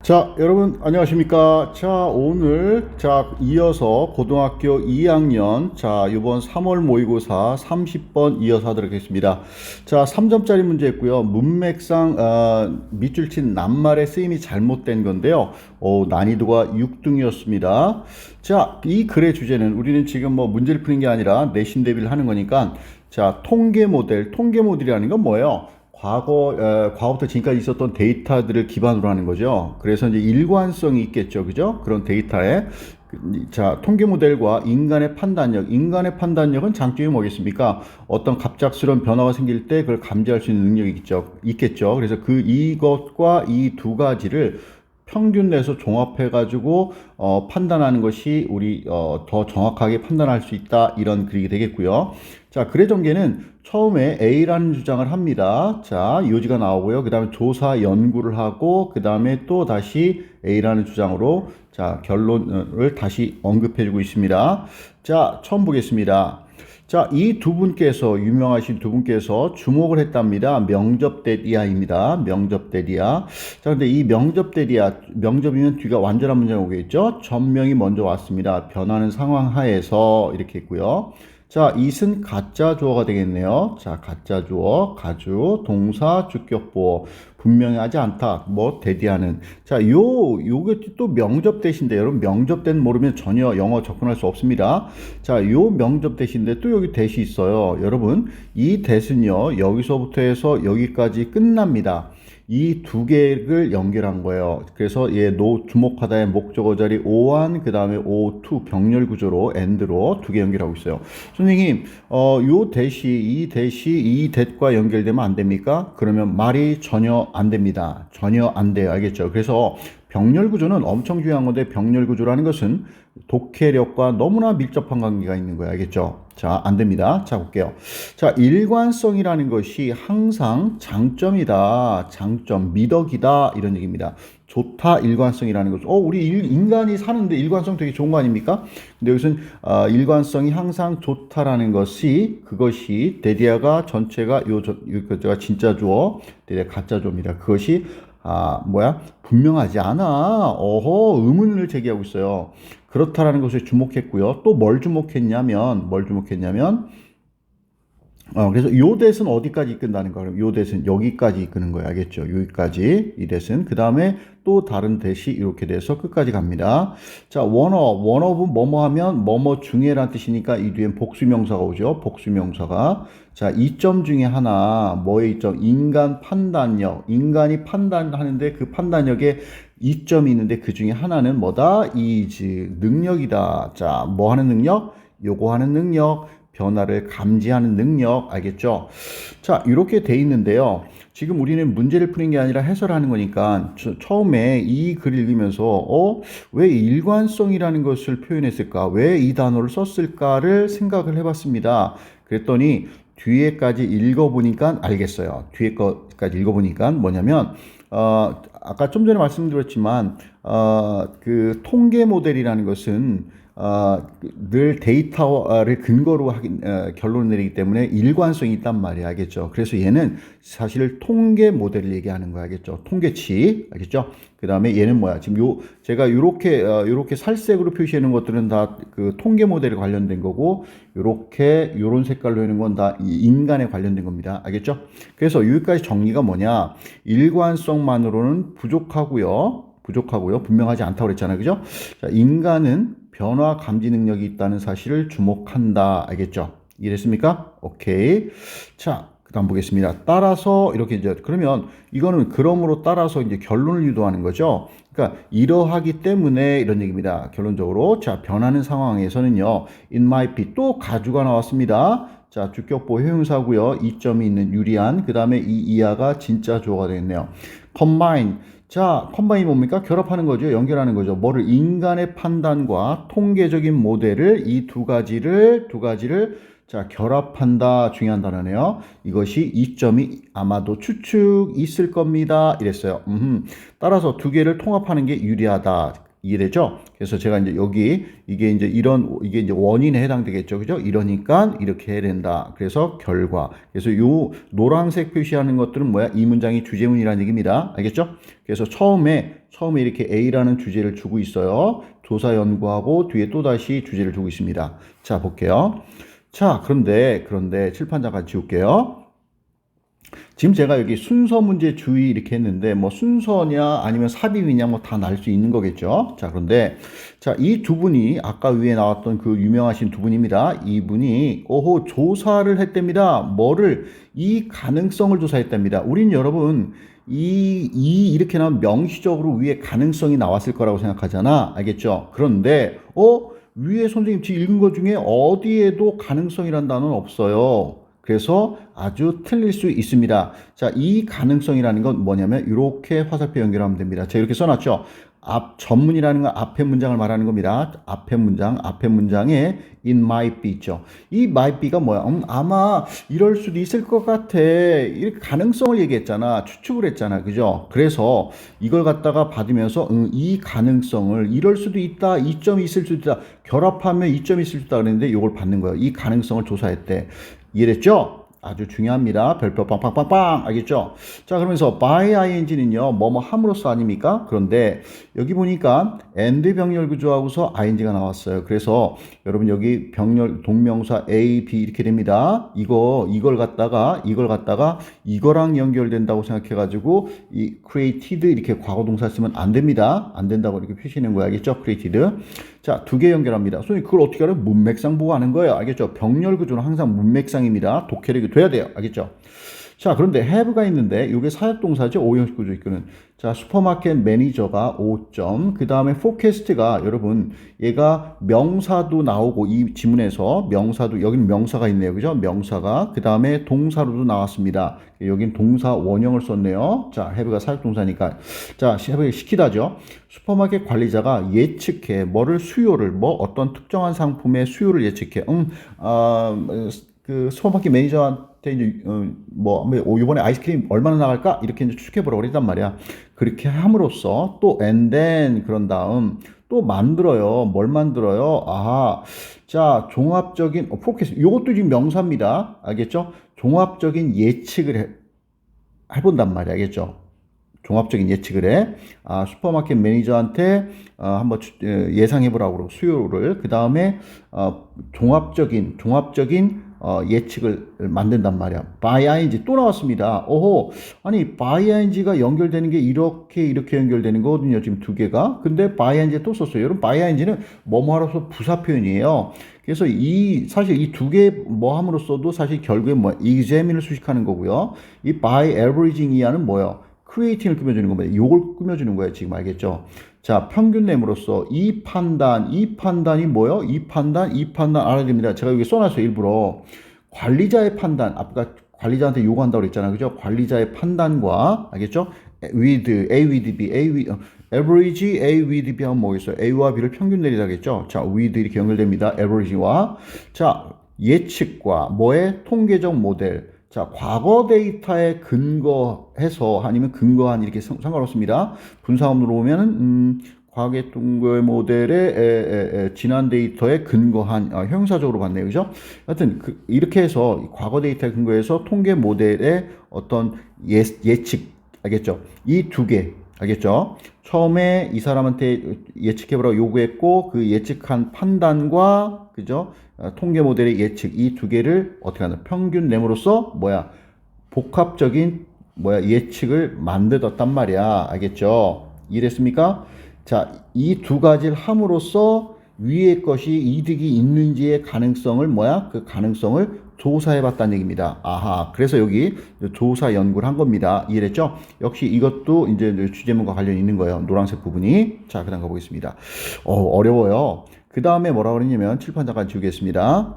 자, 여러분 안녕하십니까? 자, 오늘 이어서 고등학교 2학년 이번 3월 모의고사 30번 이어서 하도록 하겠습니다. 자, 3점짜리 문제였고요. 문맥상 밑줄 친 낱말의 쓰임이 잘못된 건데요. 난이도가 6등이었습니다. 자, 이 글의 주제는 우리는 지금 뭐 문제를 푸는 게 아니라 내신 대비를 하는 거니까 통계 모델이라는 건 뭐예요? 과거부터 지금까지 있었던 데이터들을 기반으로 하는 거죠. 그래서 이제 일관성이 있겠죠. 그죠? 그런 데이터에. 통계 모델과 인간의 판단력은 장점이 뭐겠습니까? 어떤 갑작스러운 변화가 생길 때 그걸 감지할 수 있는 능력이 있겠죠. 그래서 이것과 이 두 가지를 평균 내서 종합해가지고 판단하는 것이 우리 더 정확하게 판단할 수 있다 이런 글이 되겠고요. 자, 글의 전개는 처음에 A라는 주장을 합니다. 자, 요지가 나오고요. 그 다음에 조사 연구를 하고 그 다음에 또 다시 A라는 주장으로 결론을 다시 언급해주고 있습니다. 자, 처음 보겠습니다. 자, 유명하신 두 분께서 주목을 했답니다. 명접대디아입니다. 명접대디아. 자, 근데 이 명접이면 뒤가 완전한 문장이 오겠죠? 전명이 먼저 왔습니다. 변하는 상황 하에서 이렇게 했고요. 자, it은 가짜 주어가 되겠네요. 자, 가짜 주어, 가주, 동사, 주격보어. 분명하지 않다. 대디하는. 자, 요게 또 명접 대신데, 여러분, 명접 대는 모르면 전혀 영어 접근할 수 없습니다. 자, 요 명접 대신데 또 여기 대시 있어요. 여러분, 이 대는요, 여기서부터 해서 여기까지 끝납니다. 이 두 개를 연결한 거예요. 그래서 주목하다의 목적어 자리 오한 그 다음에 오투 병렬 구조로 end로 두 개 연결하고 있어요. 선생님, 이 that과 연결되면 안 됩니까? 그러면 말이 전혀 안 됩니다. 전혀 안 돼요. 알겠죠? 그래서 병렬 구조는 엄청 중요한 건데 병렬 구조라는 것은 독해력과 너무나 밀접한 관계가 있는 거예요. 알겠죠? 자, 안 됩니다. 자, 볼게요. 자, 일관성이라는 것이 항상 장점이다. 장점, 미덕이다. 이런 얘기입니다. 좋다, 일관성이라는 것은. 우리 인간이 사는데 일관성 되게 좋은 거 아닙니까? 근데 여기서는 일관성이 항상 좋다라는 그것이 데디아가 전체가 요가 진짜 주어, 데디아 가짜 주어입니다. 그것이 분명하지 않아. 의문을 제기하고 있어요. 그렇다라는 것에 주목했고요. 또 뭘 주목했냐면, 그래서 요 대은 어디까지 이끈다는 거예요? 요 대은 여기까지 이끄는 거예요. 알겠죠? 여기까지, 이 대은. 그 다음에 또 다른 대시 이렇게 돼서 끝까지 갑니다. 자, 원어는 뭐뭐 하면 뭐뭐 중에란 뜻이니까 이 뒤엔 복수명사가 오죠. 복수명사가. 자, 이점 중에 하나, 뭐의 이점? 인간 판단력. 인간이 판단하는데 그 판단력에 이점이 있는데 그 중에 하나는 뭐다? 능력이다. 자, 뭐 하는 능력? 요거 하는 능력. 변화를 감지하는 능력. 알겠죠? 자, 이렇게 돼 있는데요. 지금 우리는 문제를 푸는 게 아니라 해설하는 거니까 처음에 이 글을 읽으면서 왜 일관성이라는 것을 표현했을까? 왜 이 단어를 썼을까를 생각을 해봤습니다. 그랬더니 뒤에까지 읽어보니까 알겠어요. 뒤에 거까지 읽어보니까 뭐냐면 아까 좀 전에 말씀드렸지만 그 통계 모델이라는 것은 늘 데이터를 근거로 결론을 내리기 때문에 일관성이 있단 말이야. 알겠죠? 그래서 얘는 사실 통계 모델을 얘기하는 거야. 알겠죠? 통계치. 알겠죠? 그 다음에 얘는 뭐야? 지금 제가 요렇게 살색으로 표시해 놓은 것들은 다 그 통계 모델에 관련된 거고, 요런 색깔로 해놓은 건 다 인간에 관련된 겁니다. 알겠죠? 그래서 여기까지 정리가 뭐냐? 일관성만으로는 부족하고요. 분명하지 않다고 그랬잖아요. 그죠? 자, 인간은 변화 감지 능력이 있다는 사실을 주목한다. 알겠죠? 이해됐습니까? 오케이. 자, 그 다음 보겠습니다. 따라서 이렇게 그러면 이거는 그러므로 따라서 이제 결론을 유도하는 거죠. 그러니까 이러하기 때문에 이런 얘기입니다. 결론적으로. 자, 변하는 상황에서는요. it might be 또 가주가 나왔습니다. 자, 주격보 형용사고요. 이점이 있는 유리한. 그 다음에 이 이하가 진짜 주어가 되겠네요. combine. 자, 컴바인이 뭡니까? 결합하는 거죠. 연결하는 거죠. 뭐를? 인간의 판단과 통계적인 모델을 이 두 가지를 결합한다. 중요한 단어네요. 이것이 이점이 아마도 추측 있을 겁니다. 이랬어요. 따라서 두 개를 통합하는 게 유리하다. 이해되죠? 그래서 제가 이제 여기 이게 이제 원인에 해당되겠죠. 그죠? 이러니까 이렇게 해야 된다. 그래서 결과. 그래서 요 노란색 표시하는 것들은 뭐야? 이 문장이 주제문이라는 얘기입니다. 알겠죠? 그래서 처음에 이렇게 A라는 주제를 주고 있어요. 조사 연구하고 뒤에 또 다시 주제를 주고 있습니다. 자, 볼게요. 자, 그런데 칠판장 같이 지울게요. 지금 제가 여기 순서 문제 주의 이렇게 했는데 뭐 순서냐 아니면 삽입이냐 뭐 다 날 수 있는 거겠죠. 자, 그런데 자, 이 두 분이 아까 위에 나왔던 그 유명하신 두 분입니다. 이분이 조사를 했답니다. 뭐를? 이 가능성을 조사했답니다. 우린 여러분 이렇게 나오면 명시적으로 위에 가능성이 나왔을 거라고 생각하잖아. 알겠죠? 그런데 위에 선생님 지금 읽은 것 중에 어디에도 가능성이란 단어는 없어요. 그래서 아주 틀릴 수 있습니다. 자, 이 가능성이라는 건 뭐냐면 이렇게 화살표 연결하면 됩니다. 제가 이렇게 써놨죠. 전문이라는 건 앞에 문장을 말하는 겁니다. 앞에 문장에 it might be 있죠. 이 might be가 뭐야? 아마 이럴 수도 있을 것 같아. 이렇게 가능성을 얘기했잖아. 추측을 했잖아. 그죠? 그래서 이걸 갖다가 받으면서 이 가능성을 이럴 수도 있다. 이점이 있을 수도 있다. 결합하면 이점이 있을 수 있다. 그랬는데 이걸 받는 거예요. 이 가능성을 조사했대. 이해됐죠? 아주 중요합니다. 별표 빵빵빵빵. 알겠죠? 자, 그러면서 by ing는요. 뭐뭐 함으로써 아닙니까? 그런데 여기 보니까 and 병렬 구조하고서 ing가 나왔어요. 그래서 여러분 여기 병렬 동명사 A, B 이렇게 됩니다. 이걸 갖다가 이거랑 연결된다고 생각해 가지고 이 created 이렇게 과거 동사 쓰면 안 됩니다. 안 된다고 이렇게 표시하는 거예요. 알겠죠? created. 자, 두 개 연결합니다. 선생님 그걸 어떻게 알아요? 문맥상 보고 하는 거예요. 알겠죠? 병렬 구조는 항상 문맥상입니다. 독해력이 돼야 돼요. 알겠죠? 자, 그런데 have가 있는데 이게 사역동사죠. 오형식 구조 이끄는. 자, 슈퍼마켓 매니저가 5점. 그 다음에 forecast가 여러분 얘가 명사도 나오고 이 지문에서 여기는 명사가 있네요. 그죠? 명사가. 그 다음에 동사로도 나왔습니다. 여긴 동사 원형을 썼네요. 자, have가 사역동사니까. 자, have 시키다죠. 슈퍼마켓 관리자가 예측해. 수요를 어떤 특정한 상품의 수요를 예측해. 그 슈퍼마켓 매니저한테 이제 이번에 아이스크림 얼마나 나갈까 이렇게 이제 추측해보라고 그랬단 말이야. 그렇게 함으로써 또 and then 그런 다음 또 만들어요. 뭘 만들어요? 자, 종합적인 포커스. 이것도 지금 명사입니다. 알겠죠? 종합적인 예측을 해본단 말이야. 알겠죠? 종합적인 예측을 해. 슈퍼마켓 매니저한테 한번 예상해보라고 그러고 수요를. 그 다음에 종합적인 예측을 만든단 말이야. by ing 또 나왔습니다. 아니 by ing가 연결되는 게 이렇게 연결되는 거거든요. 지금 두 개가. 근데 by ing 또 썼어요. 여러분 by ing는 뭐뭐하로서 부사 표현이에요. 그래서 사실 이 두 개 함으로써도 사실 결국에 examin을 수식하는 거고요. 이 by averaging 이하는 뭐예요? 크리에이팅을 꾸며주는 겁니다. 요걸 꾸며주는 거예요. 지금 알겠죠? 자, 평균램으로써 이 판단이 뭐예요? 이 판단 알아야 됩니다. 제가 여기 써놨어요. 일부러. 관리자의 판단. 아까 관리자한테 요구한다고 그랬잖아요. 그죠? 관리자의 판단과, 알겠죠? with, A with B, average A with B 하면 뭐겠어요? A와 B를 평균 내리다겠죠? 자, with 이렇게 연결됩니다. average와. 자, 예측과 통계적 모델. 자, 과거 데이터에 근거해서 아니면 근거한 이렇게 상관없습니다. 분사음으로 보면은 과거 동거의 모델의 지난 데이터에 근거한 형용사적으로 봤네요. 그죠? 하여튼 이렇게 해서 과거 데이터에 근거해서 통계 모델의 어떤 예측 알겠죠? 이 두 개 알겠죠? 처음에 이 사람한테 예측해보라고 요구했고 그 예측한 판단과 그죠? 통계 모델의 예측 이 두 개를 어떻게 하나 평균램으로써 복합적인 예측을 만들었단 말이야. 알겠죠? 이해됐습니까? 자, 이 두 가지를 함으로써 위의 것이 이득이 있는지의 가능성을 그 가능성을 조사해봤다는 얘기입니다. 그래서 여기 조사 연구를 한 겁니다. 이해됐죠? 역시 이것도 이제 주제문과 관련이 있는 거예요. 노란색 부분이. 자, 그 다음 가보겠습니다. 어려워요. 그 다음에 뭐라고 그랬냐면 칠판 잠깐 지우겠습니다.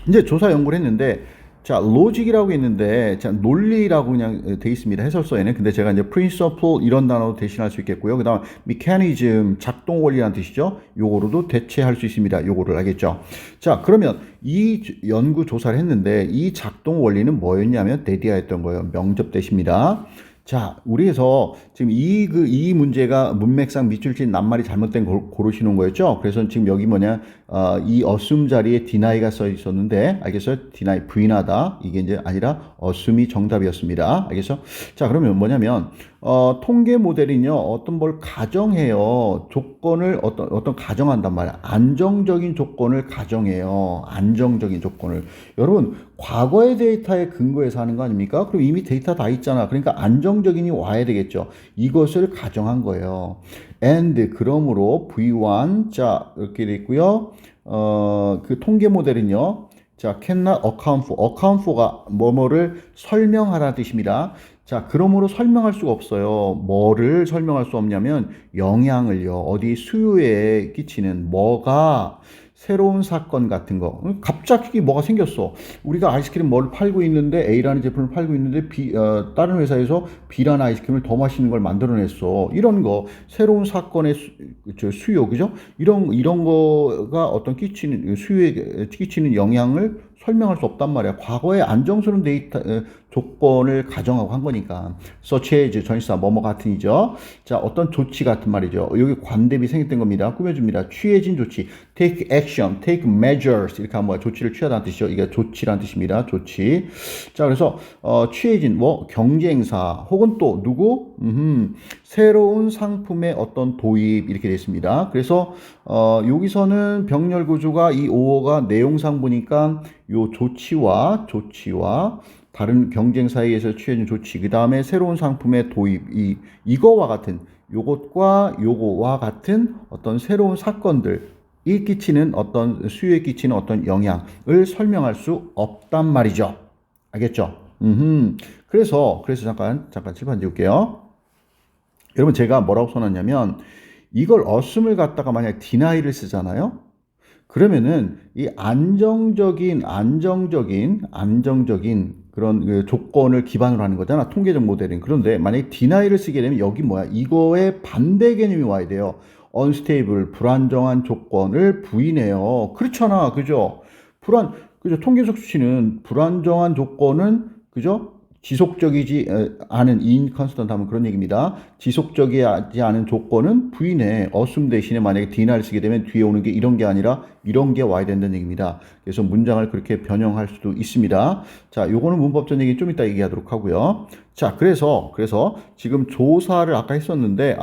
이제 조사 연구를 했는데 자, 로직이라고 있는데 자, 논리라고 그냥 돼 있습니다. 해설서에는. 근데 제가 이제 principle 이런 단어로 대신할 수 있겠고요. 그 다음 mechanism 작동 원리라는 뜻이죠. 요거로도 대체할 수 있습니다. 요거를 알겠죠? 자, 그러면 이 연구 조사를 했는데 이 작동 원리는 뭐였냐면 데디아였던 거예요. 명접 대시입니다. 자, 우리에서 지금 이 문제가 문맥상 밑줄친 낱말이 잘못된 걸 고르시는 거였죠? 그래서 지금 여기 뭐냐, 이 assume 자리에 deni가 써 있었는데, 알겠어요? deny, 부인하다. 이게 이제 아니라 assume이 정답이었습니다. 알겠어? 자, 그러면 뭐냐면, 통계 모델은요, 어떤 걸 가정해요. 조건을 어떤 가정한단 말이야. 안정적인 조건을 가정해요. 안정적인 조건을. 여러분, 과거의 데이터에 근거해서 하는 거 아닙니까? 그럼 이미 데이터 다 있잖아. 그러니까 안정적인이 와야 되겠죠. 이것을 가정한 거예요. and, 그러므로 V1, 자, 이렇게 돼 있고요. 그 통계 모델은요. 자, cannot account for. account for가 뭐뭐를 설명하라는 뜻입니다. 자, 그러므로 설명할 수가 없어요. 뭐를 설명할 수 없냐면 영향을요. 어디 수요에 끼치는 뭐가 새로운 사건 같은 거. 갑자기 뭐가 생겼어. 우리가 아이스크림 뭘 팔고 있는데 A라는 제품을 팔고 있는데 다른 회사에서 B라는 아이스크림을 더 맛있는 걸 만들어냈어. 이런 거 새로운 사건의 수요, 그죠? 이런 거가 어떤 수요에 끼치는 영향을 설명할 수 없단 말이야. 과거의 안정스러운 데이터 조건을 가정하고 한 거니까. such as 전치사 뭐뭐 같은이죠. 자, 어떤 조치 같은 말이죠. 여기 관대비 생략된 겁니다. 꾸며줍니다. 취해진 조치. take action, take measures 이렇게 하면 조치를 취하다는 뜻이죠. 이게 조치란 뜻입니다. 조치. 자, 그래서 취해진 뭐 경쟁사 혹은 또 누구? 새로운 상품의 어떤 도입 이렇게 됐습니다. 그래서 여기서는 병렬 구조가 이 5어가 내용상 보니까 요 조치와 다른 경쟁사에 서 취해진 조치, 그 다음에 새로운 상품의 도입, 이거와 같은, 요거와 같은 어떤 새로운 사건들, 이 끼치는 어떤 수요에 끼치는 어떤 영향을 설명할 수 없단 말이죠. 알겠죠? 그래서 잠깐 칠판 지울게요. 여러분, 제가 뭐라고 써놨냐면, 이걸 assume을 갖다가 만약 deni를 쓰잖아요? 그러면은 이 안정적인 그런 그 조건을 기반으로 하는 거잖아. 통계적 모델은. 그런데 만약에 deni를 쓰게 되면 여기 뭐야? 이거의 반대 개념이 와야 돼요. unstable, 불안정한 조건을 부인해요. 그렇잖아. 그죠? 그죠? 통계적 수치는 불안정한 조건은, 그죠? 지속적이지 않은 inconstant 하면 그런 얘기입니다. 지속적이지 않은 조건은 부인해. assume 대신에 만약에 deni를 쓰게 되면 뒤에 오는 게 이런 게 아니라 이런 게 와야 된다는 얘기입니다. 그래서 문장을 그렇게 변형할 수도 있습니다. 자, 요거는 문법적 얘기 좀 이따 얘기하도록 하고요. 자, 그래서 지금 조사를 아까 했었는데,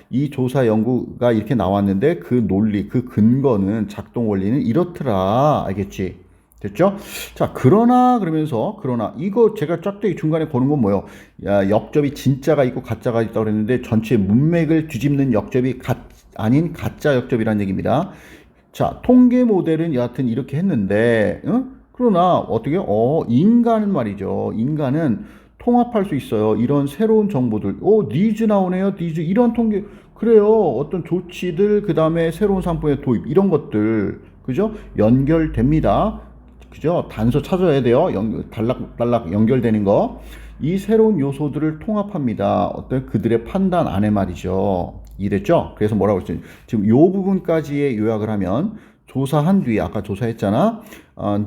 이 조사 연구가 이렇게 나왔는데 그 논리, 그 근거는 작동 원리는 이렇더라. 알겠지? 됐죠? 자, 그러나 이거 제가 짝대기 중간에 거는 건 뭐예요? 역접이 진짜가 있고 가짜가 있다고 그랬는데 전체 문맥을 뒤집는 역접이 아닌 가짜 역접이라는 얘기입니다. 자, 통계 모델은 여하튼 이렇게 했는데, 그러나 어떻게? 인간은 말이죠. 인간은 통합할 수 있어요. 이런 새로운 정보들. 니즈 나오네요. 니즈. 이런 통계. 그래요. 어떤 조치들, 그 다음에 새로운 상품의 도입. 이런 것들. 그죠? 연결됩니다. 그죠? 단서 찾아야 돼요. 달락 연결되는 거. 이 새로운 요소들을 통합합니다. 어떤 그들의 판단 안에 말이죠. 이랬죠? 그래서 뭐라고 했죠? 지금 요 부분까지의 요약을 하면 조사한 뒤에 아까 조사했잖아.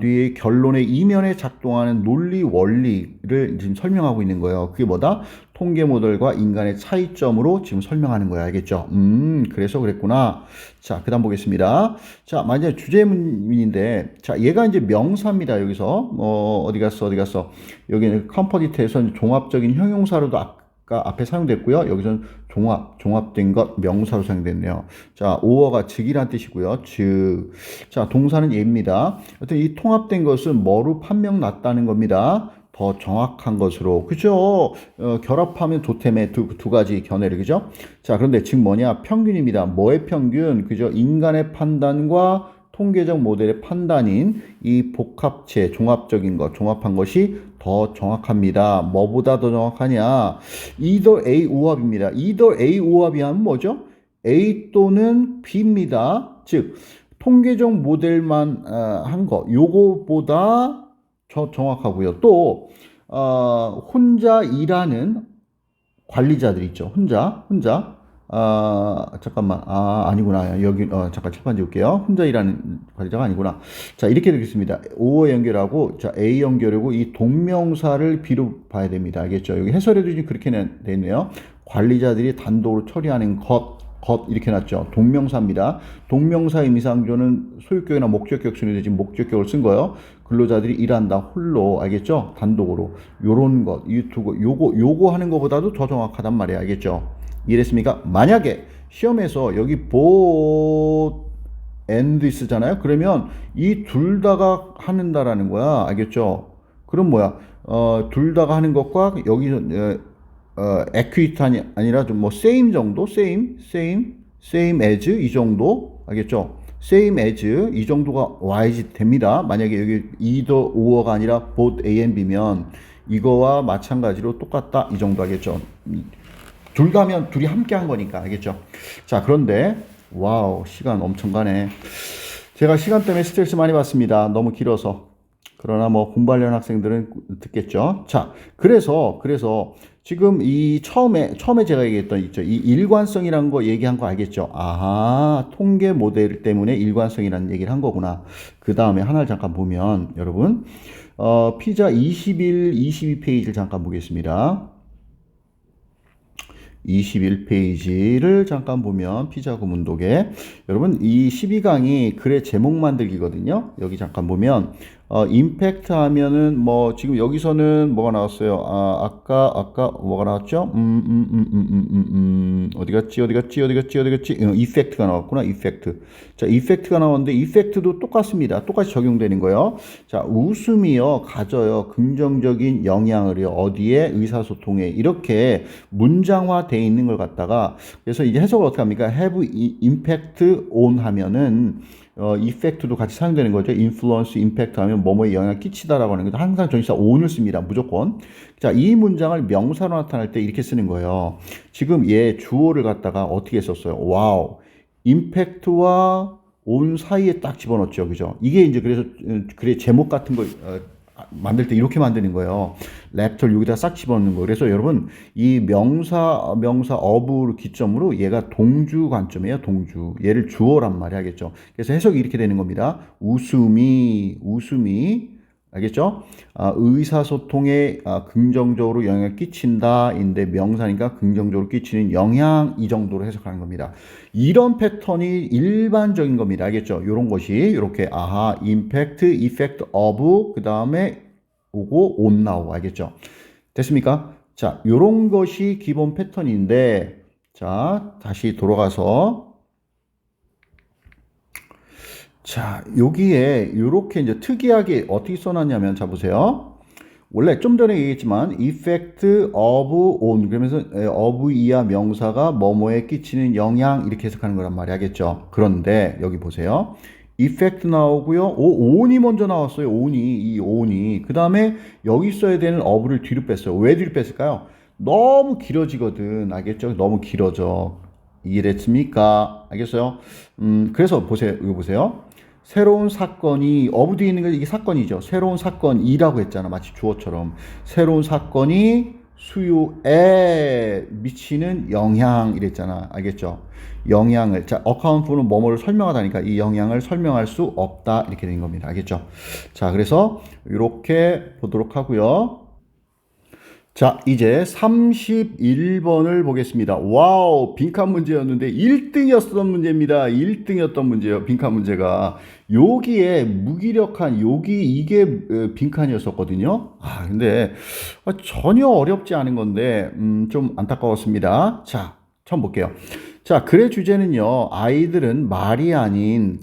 뒤에 결론의 이면에 작동하는 논리 원리를 지금 설명하고 있는 거예요. 그게 뭐다? 통계 모델과 인간의 차이점으로 지금 설명하는 거야. 알겠죠? 그래서 그랬구나. 자, 그 다음 보겠습니다. 자, 만약에 주제문인데, 자, 얘가 이제 명사입니다. 여기서. 어디 갔어? 여기는 컴포지트에서 종합적인 형용사로도 아까 앞에 사용됐고요. 여기서는 종합된 것 명사로 사용됐네요. 자, 오어가 즉이란 뜻이고요. 즉. 자, 동사는 예입니다. 하여튼 이 통합된 것은 뭐로 판명 났다는 겁니다. 더 정확한 것으로. 그죠? 결합하면 조템의 두 가지 견해를. 그죠? 자, 그런데 지금 뭐냐? 평균입니다. 뭐의 평균? 그죠? 인간의 판단과 통계적 모델의 판단인 이 복합체, 종합한 것이 더 정확합니다. 뭐보다 더 정확하냐? either A 오합입니다. either A 오합이 하면 뭐죠? A 또는 B입니다. 즉, 통계적 모델만 한 거, 요거보다 정확하고요. 또 혼자 일하는 관리자들 있죠. 혼자 잠깐만. 아니구나. 여기, 잠깐 칠판 지울게요. 혼자 일하는 관리자가 아니구나. 자, 이렇게 되겠습니다. 오어 연결하고, 자, A 연결하고, 이 동명사를 B로 봐야 됩니다. 알겠죠? 여기 해설에도 지금 그렇게 돼 있네요. 관리자들이 단독으로 처리하는 이렇게 놨죠. 동명사입니다. 동명사 의미상조는 소유격이나 목적격 순위도 지금 목적격을 쓴 거예요. 근로자들이 일한다, 홀로, 알겠죠? 단독으로. 요런 것, 이 두 거, 요거 하는 것보다도 더 정확하단 말이에요. 알겠죠? 이해됐습니까? 만약에 시험에서 여기 both and 쓰잖아요. 그러면 이 둘 다가 하는다라는 거야. 알겠죠? 그럼 뭐야? 둘 다가 하는 것과 여기서 equity 아니라 좀 뭐 same 정도, same as 이 정도, 알겠죠? same as 이 정도가 와야지 됩니다. 만약에 여기 either or가 아니라 both A and B면 이거와 마찬가지로 똑같다 이 정도 하겠죠. 둘 다 하면 둘이 함께 한 거니까 알겠죠. 자, 그런데 와우, 시간 엄청 가네. 제가 시간 때문에 스트레스 많이 받습니다. 너무 길어서. 그러나 뭐 공부하려는 학생들은 듣겠죠. 자, 그래서 지금 이 처음에 제가 얘기했던 있죠. 이 일관성이라는 거 얘기한 거 알겠죠? 아하, 통계 모델 때문에 일관성이라는 얘기를 한 거구나. 그 다음에 하나를 잠깐 보면 여러분, 피자 21, 22페이지를 잠깐 보겠습니다. 21페이지를 잠깐 보면 피자 구문독에 여러분 이 12강이 글의 제목 만들기거든요. 여기 잠깐 보면 임팩트 하면은 뭐 지금 여기서는 뭐가 나왔어요? 아까 뭐가 나왔죠? 어디 갔지? 이펙트가 나왔구나. 이펙트. 자, 이펙트가 나왔는데 이펙트도 똑같습니다. 똑같이 적용되는 거예요. 자, 웃음이요 가져요 긍정적인 영향을요 어디에? 의사소통에. 이렇게 문장화 돼 있는 걸 갖다가 그래서 이제 해석을 어떻게 합니까? have impact on 하면은 이펙트도 같이 사용되는 거죠. influence, impact 하면 뭐뭐에 영향을 끼치다라고 하는 거 항상 전치사 on을 씁니다. 무조건. 자, 이 문장을 명사로 나타낼 때 이렇게 쓰는 거예요. 지금 얘 주어를 갖다가 어떻게 썼어요? 와우. 임팩트와 on 사이에 딱 집어넣죠. 그죠? 이게 이제 그래서 글의 제목 같은 거 만들 때 이렇게 만드는 거예요. 랩터를 여기다 싹 집어넣는 거예요. 그래서 여러분 이 명사 어부를 기점으로 얘가 동주 관점이에요. 동주. 얘를 주어란 말이 하겠죠. 그래서 해석이 이렇게 되는 겁니다. 웃음이 알겠죠? 의사소통에 긍정적으로 영향을 끼친다 인데 명사니까 긍정적으로 끼치는 영향 이 정도로 해석하는 겁니다. 이런 패턴이 일반적인 겁니다. 알겠죠? 이런 것이 이렇게 impact, effect of 그 다음에 오고 on 나오고 알겠죠? 됐습니까? 자, 이런 것이 기본 패턴인데 자, 다시 돌아가서 자, 여기에 이렇게 이제 특이하게 어떻게 써놨냐면, 자, 보세요. 원래 좀 전에 얘기했지만, effect of on, 그러면서 of 이하 명사가 뭐뭐에 끼치는 영향, 이렇게 해석하는 거란 말이 하겠죠. 그런데, 여기 보세요. effect 나오고요. on이 먼저 나왔어요. on이. 그 다음에 여기 써야 되는 of를 뒤로 뺐어요. 왜 뒤로 뺐을까요? 너무 길어지거든. 알겠죠? 너무 길어져. 이해됐습니까? 알겠어요? 그래서 보세요. 이거 보세요. 새로운 사건이 어부 뒤에 있는 게 이게 사건이죠. 새로운 사건이라고 했잖아. 마치 주어처럼. 새로운 사건이 수요에 미치는 영향 이랬잖아. 알겠죠? 영향을 자 account는 뭐뭐를 설명하다니까 이 영향을 설명할 수 없다 이렇게 된 겁니다. 알겠죠? 자, 그래서 이렇게 보도록 하고요. 자, 이제 31번을 보겠습니다. 와우, 빈칸 문제였는데 1등이었던 문제입니다. 1등이었던 문제예요. 빈칸 문제가. 여기에 무기력한 이게 빈칸이었었거든요. 근데 전혀 어렵지 않은 건데 좀 안타까웠습니다. 자, 처음 볼게요. 자, 글의 주제는요. 아이들은 말이 아닌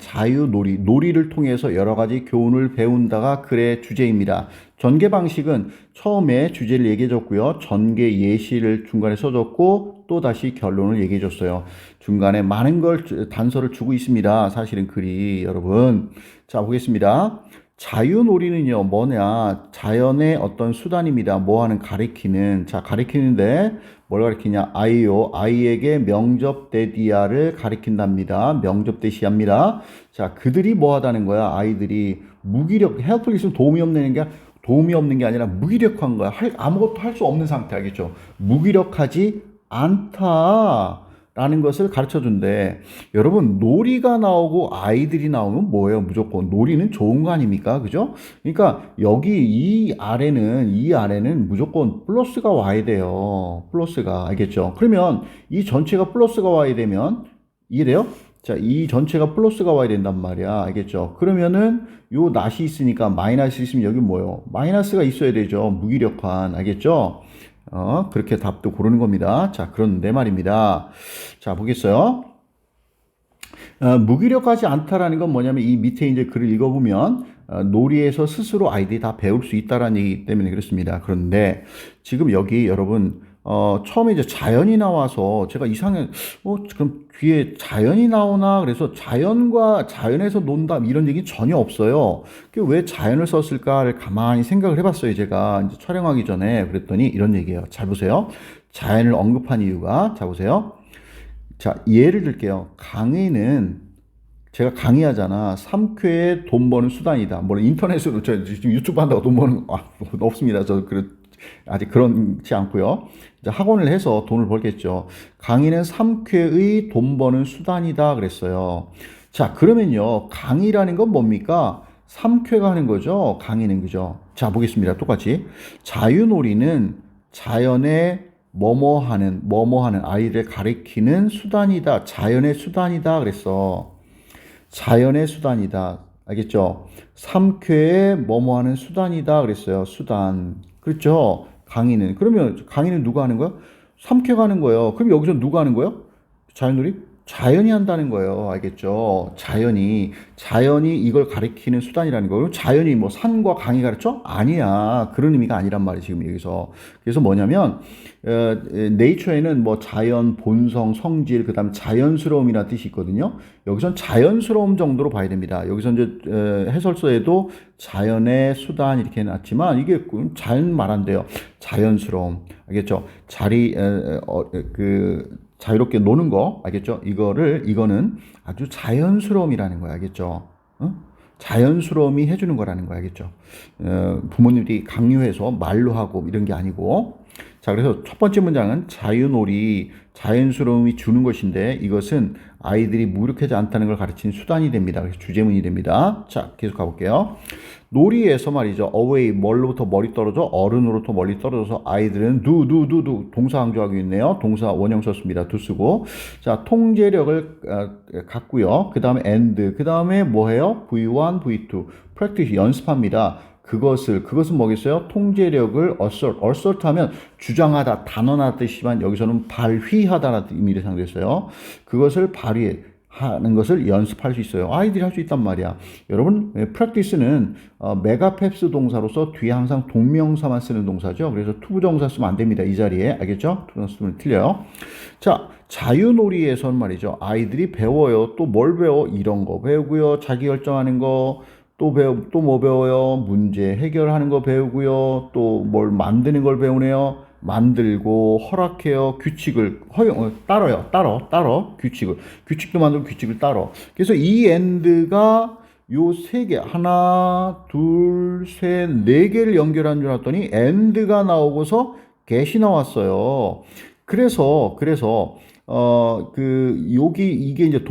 놀이를 통해서 여러 가지 교훈을 배운다가 글의 주제입니다. 전개 방식은 처음에 주제를 얘기해 줬고요. 전개 예시를 중간에 써줬고 또 다시 결론을 얘기해 줬어요. 중간에 많은 단서를 주고 있습니다. 사실은 글이 여러분. 자, 보겠습니다. 자유놀이는요, 뭐냐, 자연의 어떤 수단입니다. 뭐하는 가리키는, 자, 가리키는데, 뭘 가리키냐, 아이에게 명접대디아를 가리킨답니다. 명접대시합니다. 자, 그들이 뭐 하다는 거야, 아이들이. 헬플 있으면 도움이 없는 게 아니라 무기력한 거야. 아무것도 할 수 없는 상태, 알겠죠? 무기력하지 않다. 라는 것을 가르쳐 준대. 여러분, 놀이가 나오고 아이들이 나오면 뭐예요? 무조건 놀이는 좋은 거 아닙니까? 그죠? 그러니까 여기 이 아래는 무조건 플러스가 와야 돼요. 플러스가. 알겠죠? 그러면 이 전체가 플러스가 와야 되면 이래요? 자, 이 전체가 플러스가 와야 된단 말이야. 알겠죠? 그러면은 요 낫이 있으니까 마이너스 있으면 여기 뭐예요? 마이너스가 있어야 되죠. 무기력한. 알겠죠? 그렇게 답도 고르는 겁니다. 자, 그런데 말입니다. 자, 보겠어요. 무기력하지 않다라는 건 뭐냐면 이 밑에 이제 글을 읽어보면 놀이에서 스스로 아이들이 다 배울 수 있다라는 얘기 때문에 그렇습니다. 그런데 지금 여기 여러분 처음에 이제 자연이 나와서 제가 이상해 그럼 뒤에 자연이 나오나 그래서 자연과 자연에서 논다 이런 얘기 전혀 없어요. 왜 자연을 썼을까를 가만히 생각을 해봤어요. 제가 이제 촬영하기 전에 그랬더니 이런 얘기예요. 잘 보세요. 자연을 언급한 이유가 자 보세요. 자, 예를 들게요. 강의는 제가 강의하잖아. 3쾌의 돈 버는 수단이다. 물론 인터넷으로 저 지금 유튜브 한다고 돈 버는 거 없습니다. 아직 그렇지 않고요. 이제 학원을 해서 돈을 벌겠죠. 강의는 3쾌의 돈 버는 수단이다 그랬어요. 자, 그러면요. 강의라는 건 뭡니까? 3쾌가 하는 거죠. 강의는 그죠? 자, 보겠습니다. 똑같이. 자유놀이는 자연의 뭐뭐하는 아이를 가리키는 수단이다. 자연의 수단이다 그랬어. 자연의 수단이다. 알겠죠? 3쾌의 뭐뭐하는 수단이다 그랬어요. 수단. 그렇죠? 강의는. 그러면 강의는 누가 하는 거야? 3쾌가 하는 거예요. 그럼 여기서 누가 하는 거예요? 자연놀이? 자연이 한다는 거예요. 알겠죠? 자연이 이걸 가리키는 수단이라는 거예요. 자연이 뭐 산과 강이 가르쳐? 아니야. 그런 의미가 아니란 말이에요. 지금 여기서. 그래서 뭐냐면 네이처에는 뭐 자연, 본성, 성질, 그다음 자연스러움이라는 뜻이 있거든요. 여기선 자연스러움 정도로 봐야 됩니다. 여기서 이제 해설서에도 자연의 수단 이렇게 해놨지만 이게 자연 말한대요. 자연스러움. 알겠죠? 자유롭게 노는 거 알겠죠? 이거는 아주 자연스러움이라는 거야. 알겠죠? 자연스러움이 해주는 거라는 거야. 알겠죠? 부모님들이 강요해서 말로 하고 이런 게 아니고. 자, 그래서 첫 번째 문장은 자유놀이, 자연스러움이 주는 것인데 이것은 아이들이 무력하지 않다는 걸 가르치는 수단이 됩니다. 그래서 주제문이 됩니다. 자, 계속 가볼게요. 놀이에서 말이죠. away, 뭘로부터 멀리 떨어져? 어른으로부터 멀리 떨어져서 아이들은 do 동사 강조하고 있네요. 동사 원형 썼습니다. do 쓰고. 자, 통제력을 갖고요. 그 다음에 and, 그 다음에 뭐 해요? V1, V2. practice, 연습합니다. 그것은 뭐겠어요? 통제력을 assert 하면 주장하다, 단언하다 뜻이지만 여기서는 발휘하다라는 의미를 상대했어요. 그것을 발휘하는 것을 연습할 수 있어요. 아이들이 할 수 있단 말이야. 여러분, practice는 메가펩스 동사로서 뒤에 항상 동명사만 쓰는 동사죠. 그래서 투부정사 쓰면 안 됩니다. 이 자리에. 알겠죠? 투부정사 쓰면 틀려요. 자, 자유놀이에서는 말이죠. 아이들이 배워요. 또 뭘 배워? 이런 거 배우고요. 자기 결정하는 거. 또 뭐 배워요? 문제 해결하는 거 배우고요. 또 뭘 만드는 걸 배우네요. 만들고 허락해요. 규칙을 따라 규칙도 만들고 규칙을 따라. 그래서 이 end가 요 세 개, 하나, 둘, 셋, 네 개를 연결한 줄 알았더니 end가 나오고서 get이 나왔어요. 그래서 이게 이제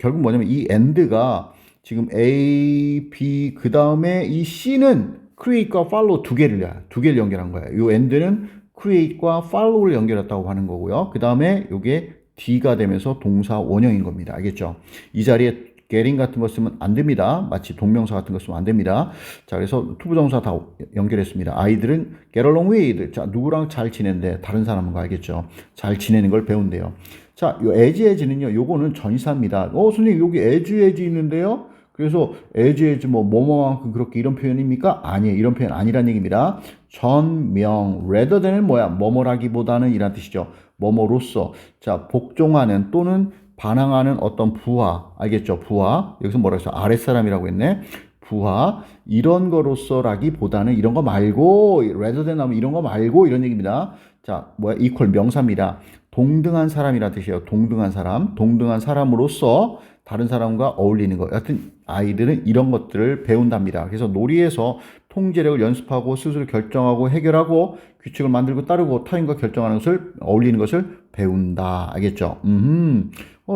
결국 뭐냐면 이 end가 지금 A, B, 그 다음에 이 C는 create과 follow 두 개를 연결한 거예요. 이 end는 create과 follow를 연결했다고 하는 거고요. 그 다음에 이게 D가 되면서 동사 원형인 겁니다. 알겠죠? 이 자리에 getting 같은 거 쓰면 안 됩니다. 마치 동명사 같은 거 쓰면 안 됩니다. 자, 그래서 투부정사 다 연결했습니다. 아이들은 get along with. 자, 누구랑 잘 지낸대? 다른 사람과 알겠죠? 잘 지내는 걸 배운대요. 자, 요 as는요, 요거는 전치사입니다. 선생님, 여기 as 있는데요? 그래서 as 뭐뭐만큼 그렇게 이런 표현입니까? 아니에요. 이런 표현 아니란 얘기입니다. 전명, rather than은 뭐야? 뭐뭐라기보다는 이란 뜻이죠. 뭐뭐로서. 자, 복종하는 또는 반항하는 어떤 부하. 알겠죠? 부하. 여기서 뭐라 했어? 아랫사람이라고 했네. 부하. 이런 거로서라기보다는 이런 거 말고, rather than 하면 이런 거 말고 이런 얘기입니다. 자, equal 명사입니다. 동등한 사람이라는 뜻이에요. 동등한 사람으로서 다른 사람과 어울리는 것. 여하튼 아이들은 이런 것들을 배운답니다. 그래서 놀이에서 통제력을 연습하고 스스로 결정하고 해결하고 규칙을 만들고 따르고 타인과 결정하는 것을 어울리는 것을 배운다. 알겠죠?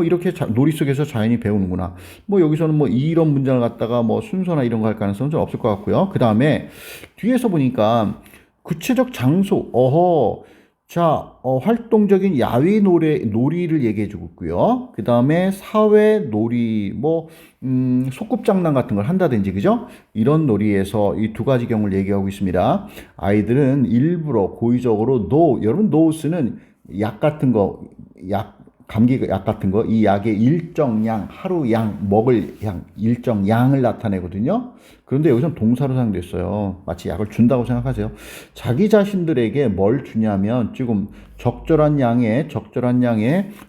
이렇게 놀이 속에서 자연히 배우는구나. 뭐 여기서는 뭐 이런 문장을 갖다가 뭐 순서나 이런 거 할 가능성은 좀 없을 것 같고요. 그 다음에 뒤에서 보니까 구체적 장소, 자, 활동적인 야외 놀이를 얘기해 주고 있고요. 그 다음에 사회 놀이, 소꿉장난 같은 걸 한다든지, 그죠? 이런 놀이에서 이 두 가지 경우를 얘기하고 있습니다. 아이들은 일부러 고의적으로 여러분, 노스는 약 같은 거, 감기 약 같은 거, 이 약의 일정 양, 하루 양, 먹을 양, 일정 양을 나타내거든요. 그런데 여기서는 동사로 사용됐어요. 마치 약을 준다고 생각하세요. 자기 자신들에게 뭘 주냐면 지금 적절한 양의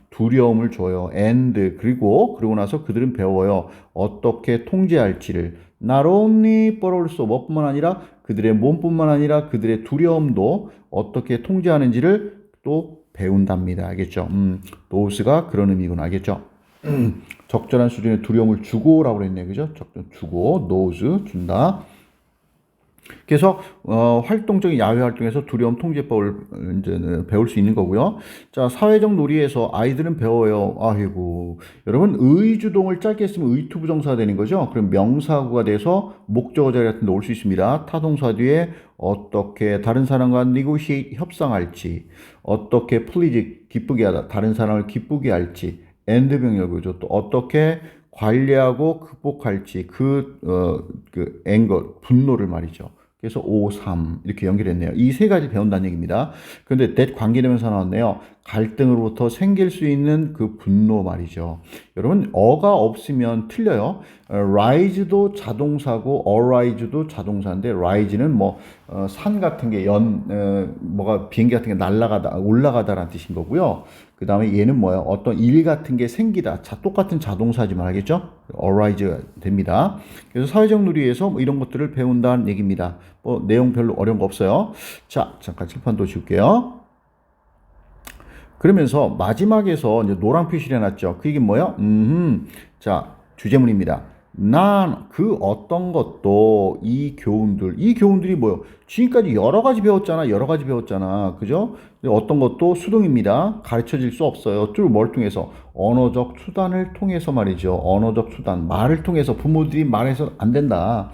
두려움을 줘요. 그리고 나서 그들은 배워요. 어떻게 통제할지를. Not only but also 뭐뿐만 아니라 그들의 몸뿐만 아니라 그들의 두려움도 어떻게 통제하는지를 또 배운답니다. 알겠죠? 노스가 그런 의미구나. 알겠죠? 적절한 수준의 두려움을 주고라고 그랬네요. 그죠? 주고, 노스, 준다. 그래서 활동적인 야외 활동에서 두려움 통제법을 이제 배울 수 있는 거고요. 자, 사회적 놀이에서 아이들은 배워요. 아이고, 여러분 의주동을 짧게 쓰면 의투부정사가 되는 거죠. 그럼 명사구가 돼서 목적어 자리 같은 데 올 수 있습니다. 타동사 뒤에 어떻게 다른 사람과 negotiate 협상할지, 어떻게 please 기쁘게 하다, 다른 사람을 기쁘게 할지, and 병렬구죠. 또 어떻게 관리하고 극복할지 anger, 분노를 말이죠. 그래서 5, 3 이렇게 연결했네요. 이 세 가지 배운다는 얘기입니다. 그런데 that 관계대명사 나왔네요. 갈등으로부터 생길 수 있는 그 분노 말이죠. 여러분 어가 없으면 틀려요. rise도 자동사고 arise도 자동사인데 rise는 산 같은 게 비행기 같은 게 날아가다 올라가다라는 뜻인 거고요. 그 다음에 얘는 뭐예요? 어떤 일 같은 게 생기다. 똑같은 자동사지만 알겠죠? arise 됩니다. 그래서 사회적 놀이에서 이런 것들을 배운다는 얘기입니다. 내용 별로 어려운 거 없어요. 자, 잠깐 칠판도 지울게요. 그러면서 마지막에서 이제 노란 표시를 해놨죠. 그 얘기는 뭐예요? 자, 주제문입니다. 난 그 어떤 것도 이 교훈들이 뭐예요? 지금까지 여러 가지 배웠잖아. 그죠? 어떤 것도 수동입니다. 가르쳐 질 수 없어요. 뭘 통해서? 언어적 수단을 통해서 말이죠. 언어적 수단. 말을 통해서 부모들이 말해서 안 된다.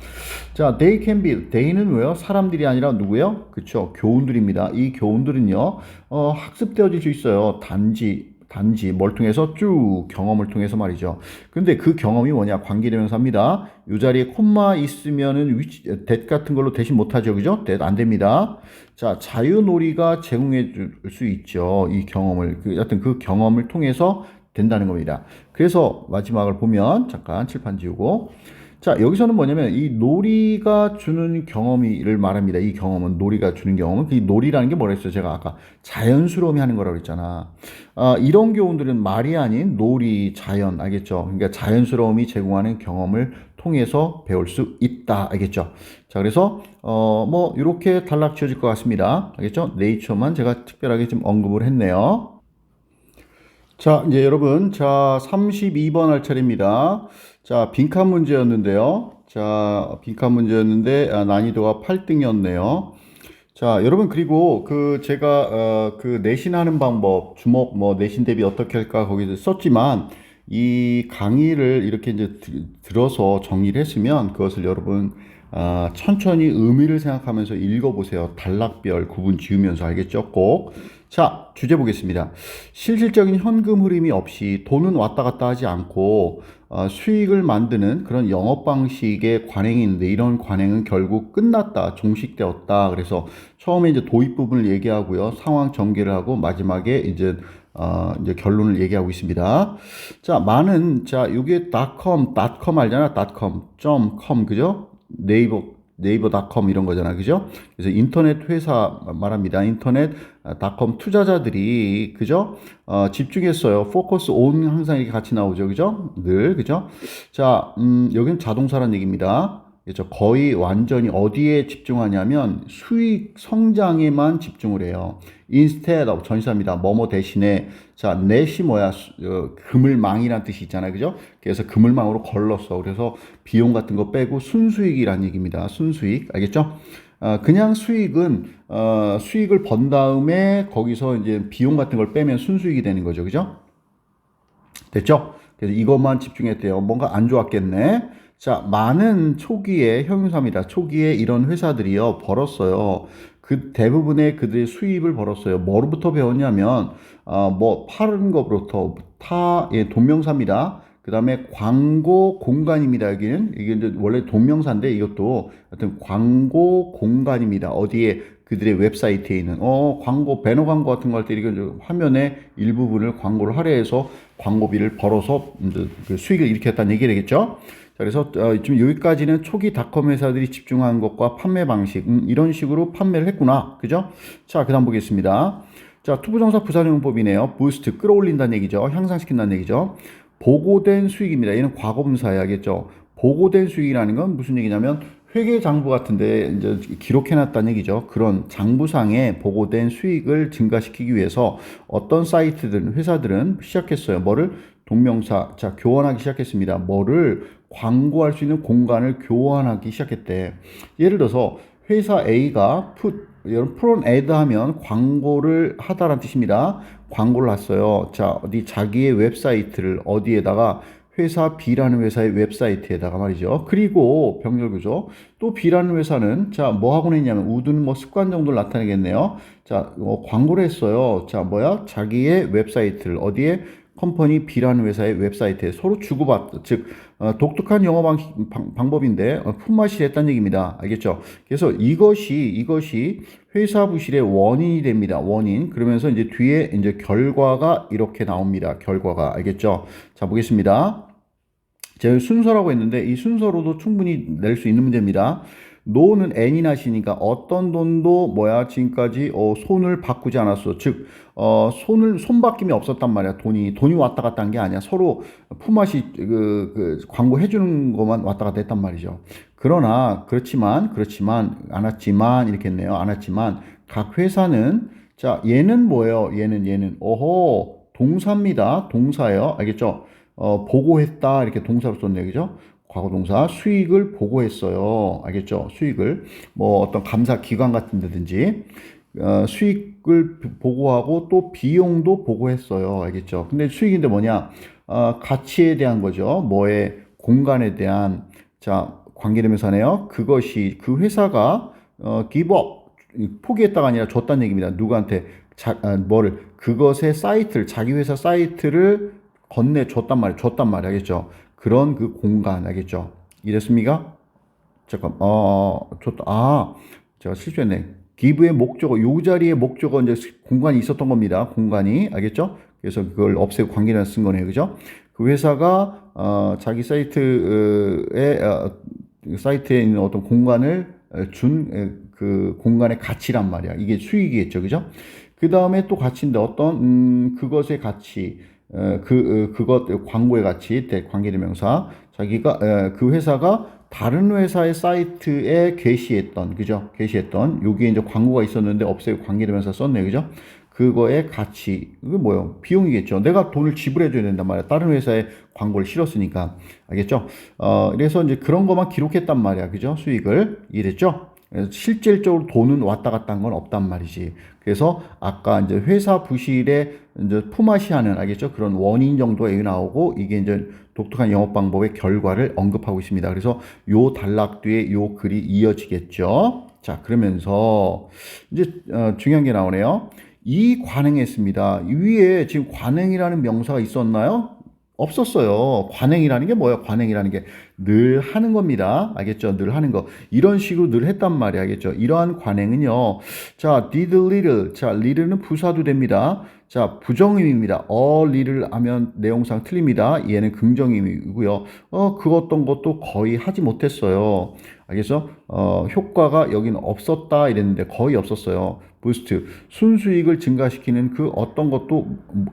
자, they는 왜요? 사람들이 아니라 누구예요? 그쵸. 교훈들입니다. 이 교훈들은요, 학습되어질 수 있어요. 단지 뭘 통해서 쭉 경험을 통해서 말이죠. 근데 그 경험이 뭐냐? 관계대명사입니다. 이 자리에 콤마 있으면은 that 같은 걸로 대신 못하죠. 그죠? that 안 됩니다. 자, 자유놀이가 제공해 줄 수 있죠. 이 경험을. 여튼 그 경험을 통해서 된다는 겁니다. 그래서 마지막을 보면 잠깐 칠판 지우고 자, 여기서는 뭐냐면 이 놀이가 주는 경험을 말합니다. 이 경험은 놀이가 주는 경험은 이 놀이라는 게 뭐라 했어요? 제가 아까 자연스러움이 하는 거라고 했잖아. 이런 교훈들은 말이 아닌 놀이, 자연 알겠죠? 그러니까 자연스러움이 제공하는 경험을 통해서 배울 수 있다. 알겠죠? 자, 그래서 이렇게 단락 지어질 것 같습니다. 알겠죠? 네이처만 제가 특별하게 좀 언급을 했네요. 자, 이제 여러분, 32번 할 차례입니다. 자, 빈칸 문제였는데요. 난이도가 8등이었네요. 자, 여러분, 그리고 제가, 내신하는 방법, 주목, 내신 대비 어떻게 할까, 거기서 썼지만, 이 강의를 이렇게 이제 들어서 정리를 했으면, 그것을 여러분, 천천히 의미를 생각하면서 읽어보세요. 단락별 구분 지으면서 알겠죠? 꼭. 자, 주제 보겠습니다. 실질적인 현금 흐름이 없이 돈은 왔다 갔다 하지 않고 수익을 만드는 그런 영업 방식의 관행이 있는데 이런 관행은 결국 끝났다, 종식되었다. 그래서 처음에 이제 도입 부분을 얘기하고요. 상황 전개를 하고 마지막에 이제 결론을 얘기하고 있습니다. 자, 요게 .com 알잖아. .com, 그죠? 네이버닷컴 이런 거잖아. 그죠? 그래서 인터넷 회사 말합니다. 인터넷닷컴 투자자들이, 그죠? 집중했어요. 포커스 온 항상 이렇게 같이 나오죠. 그죠? 늘, 그죠? 자, 여기는 자동사란 얘기입니다. 그렇죠. 거의 완전히 어디에 집중하냐면 수익 성장에만 집중을 해요. instead of 전치사입니다. 뭐뭐 대신에 자, net이 뭐야? 그물망이라는 뜻이 있잖아요. 그죠? 그래서 그물망으로 걸렀어. 그래서 비용 같은 거 빼고 순수익이라는 얘기입니다. 순수익. 알겠죠? 그냥 수익은 수익을 번 다음에 거기서 이제 비용 같은 걸 빼면 순수익이 되는 거죠. 그죠? 됐죠? 그래서 이것만 집중했대요. 뭔가 안 좋았겠네. 자, 많은 초기에 형용사입니다. 초기에 이런 회사들이요 벌었어요. 그 대부분의 그들의 수입을 벌었어요. 뭐로부터 배웠냐면 뭐 파는 것부터 예, 동명사입니다. 그 다음에 광고 공간입니다. 여기는 이게 이제 원래 동명사인데 이것도 하여튼 광고 공간입니다. 어디에 그들의 웹사이트에 있는 광고 배너 광고 같은 거 할 때 이렇게 화면의 일부분을 광고를 할애해서 광고비를 벌어서 이제 그 수익을 일으켰다는 얘기 되겠죠. 자, 그래서 지금 여기까지는 초기 닷컴 회사들이 집중한 것과 판매 방식 이런 식으로 판매를 했구나. 그죠? 자, 그다음 보겠습니다. 자, 투부정사 부사용법이네요. 부스트 끌어올린다는 얘기죠. 향상시킨다는 얘기죠. 보고된 수익입니다. 얘는 과거분사해야겠죠. 보고된 수익이라는 건 무슨 얘기냐면 회계장부 같은데 이제 기록해놨다는 얘기죠. 그런 장부상에 보고된 수익을 증가시키기 위해서 어떤 사이트든 회사들은 시작했어요. 뭐를? 동명사. 자, 교환하기 시작했습니다. 뭐를? 광고할 수 있는 공간을 교환하기 시작했대. 예를 들어서 회사 A가 여러분 프론 애드 하면 광고를 하다라는 뜻입니다. 광고를 했어요. 자, 어디 자기의 웹사이트를 어디에다가 회사 B라는 회사의 웹사이트에다가 말이죠. 그리고 병렬구조. 또 B라는 회사는 자, 뭐 하고 했냐면 우드는 뭐 습관 정도를 나타내겠네요. 자, 광고를 했어요. 자, 뭐야? 자기의 웹사이트를 어디에? 컴퍼니 B라는 회사의 웹사이트에 서로 주고받, 즉 독특한 영어 방법인데 품맛이 됐다는 얘기입니다. 알겠죠? 그래서 이것이 회사 부실의 원인이 됩니다. 원인. 그러면서 이제 뒤에 이제 결과가 이렇게 나옵니다. 결과가. 알겠죠? 자, 보겠습니다. 제가 순서라고 했는데 이 순서로도 충분히 낼 수 있는 문제입니다. 노는 n이나 시니까 어떤 돈도 뭐야 지금까지 손을 바꾸지 않았어. 즉 손바뀜이 없었단 말이야. 돈이 왔다 갔다 한 게 아니야. 서로 품앗이 그 광고 해주는 것만 왔다 갔다 했단 말이죠. 그러나 그렇지만 않았지만 이렇게 했네요. 않았지만 각 회사는 자 얘는 뭐예요? 얘는 동사입니다. 동사예요. 알겠죠? 보고했다 이렇게 동사로 썼네요. 그죠? 과거 동사 수익을 보고했어요. 알겠죠? 수익을 뭐 어떤 감사 기관 같은 데든지 수익을 보고하고 또 비용도 보고했어요. 알겠죠? 근데 수익인데 뭐냐? 가치에 대한 거죠. 뭐의 공간에 대한 자 관계대명사네요. 그것이 그 회사가 give up 포기했다가 아니라 줬다는 얘기입니다. 누구한테 뭐를 그것의 사이트를 자기 회사 사이트를 건네줬단 말이야. 알겠죠? 그런 그 공간, 알겠죠? 이랬습니까? 잠깐, 줬다. 제가 실수했네. 기브의 목적어, 요 자리에 목적어, 이제 공간이 있었던 겁니다. 공간이, 알겠죠? 그래서 그걸 없애고 관계를 쓴 거네요. 그죠? 그 회사가, 자기 사이트에 있는 어떤 공간을 준 그 공간의 가치란 말이야. 이게 수익이겠죠. 그죠? 그 다음에 또 가치인데 어떤, 그것의 가치, 그것 광고의 가치 관계대명사 자기가 그 회사가 다른 회사의 사이트에 게시했던 그죠 게시했던 여기에 이제 광고가 있었는데 없애고 관계대명사 썼네 그죠 그거의 가치 이게 뭐예요 비용이겠죠 내가 돈을 지불해 줘야 된단 말이야 다른 회사에 광고를 실었으니까 알겠죠 그래서 이제 그런 것만 기록했단 말이야 그죠 수익을 이해됐죠 실질적으로 돈은 왔다 갔다 한 건 없단 말이지. 그래서 아까 이제 회사 부실에 이제 품앗이하는 알겠죠? 그런 원인 정도가 여기 나오고 이게 이제 독특한 영업 방법의 결과를 언급하고 있습니다. 그래서 요 단락 뒤에 요 글이 이어지겠죠. 자, 그러면서 이제 중요한 게 나오네요. 이 관행했습니다. 위에 지금 관행이라는 명사가 있었나요? 없었어요. 관행이라는 게 뭐예요? 관행이라는 게 늘 하는 겁니다. 알겠죠? 늘 하는 거. 이런 식으로 늘 했단 말이야. 알겠죠? 이러한 관행은요. 자, did little. 자, little는 부사도 됩니다. 자, 부정의미입니다. little 하면 내용상 틀립니다. 얘는 긍정의미고요. 그 어떤 것도 거의 하지 못했어요. 알겠어? 효과가 여기는 없었다 이랬는데 거의 없었어요. 부스트. 순수익을 증가시키는 그 어떤 것도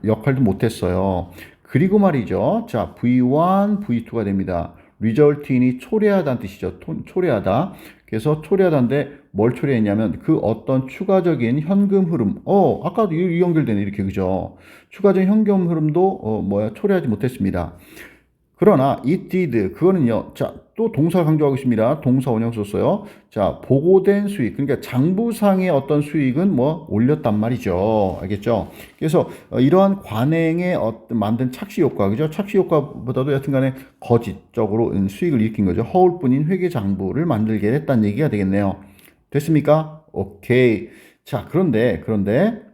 역할도 못했어요. 그리고 말이죠. 자, V1, V2가 됩니다. result인이 초래하다는 뜻이죠. 초래하다. 그래서 초래하다인데 뭘 초래했냐면 그 어떤 추가적인 현금 흐름. 아까도 이 연결되네. 이렇게 그죠. 추가적인 현금 흐름도 초래하지 못했습니다. 그러나 it did 그거는요. 자, 또 동사 강조하고 있습니다. 동사 원형 썼어요. 자, 보고된 수익. 그러니까 장부상의 어떤 수익은 뭐 올렸단 말이죠. 알겠죠? 그래서 이러한 관행에 만든 착시 효과, 그죠? 착시 효과보다도 여튼간에 거짓적으로 수익을 일으킨 거죠. 허울뿐인 회계 장부를 만들게 됐다는 얘기가 되겠네요. 됐습니까? 오케이. 자, 그런데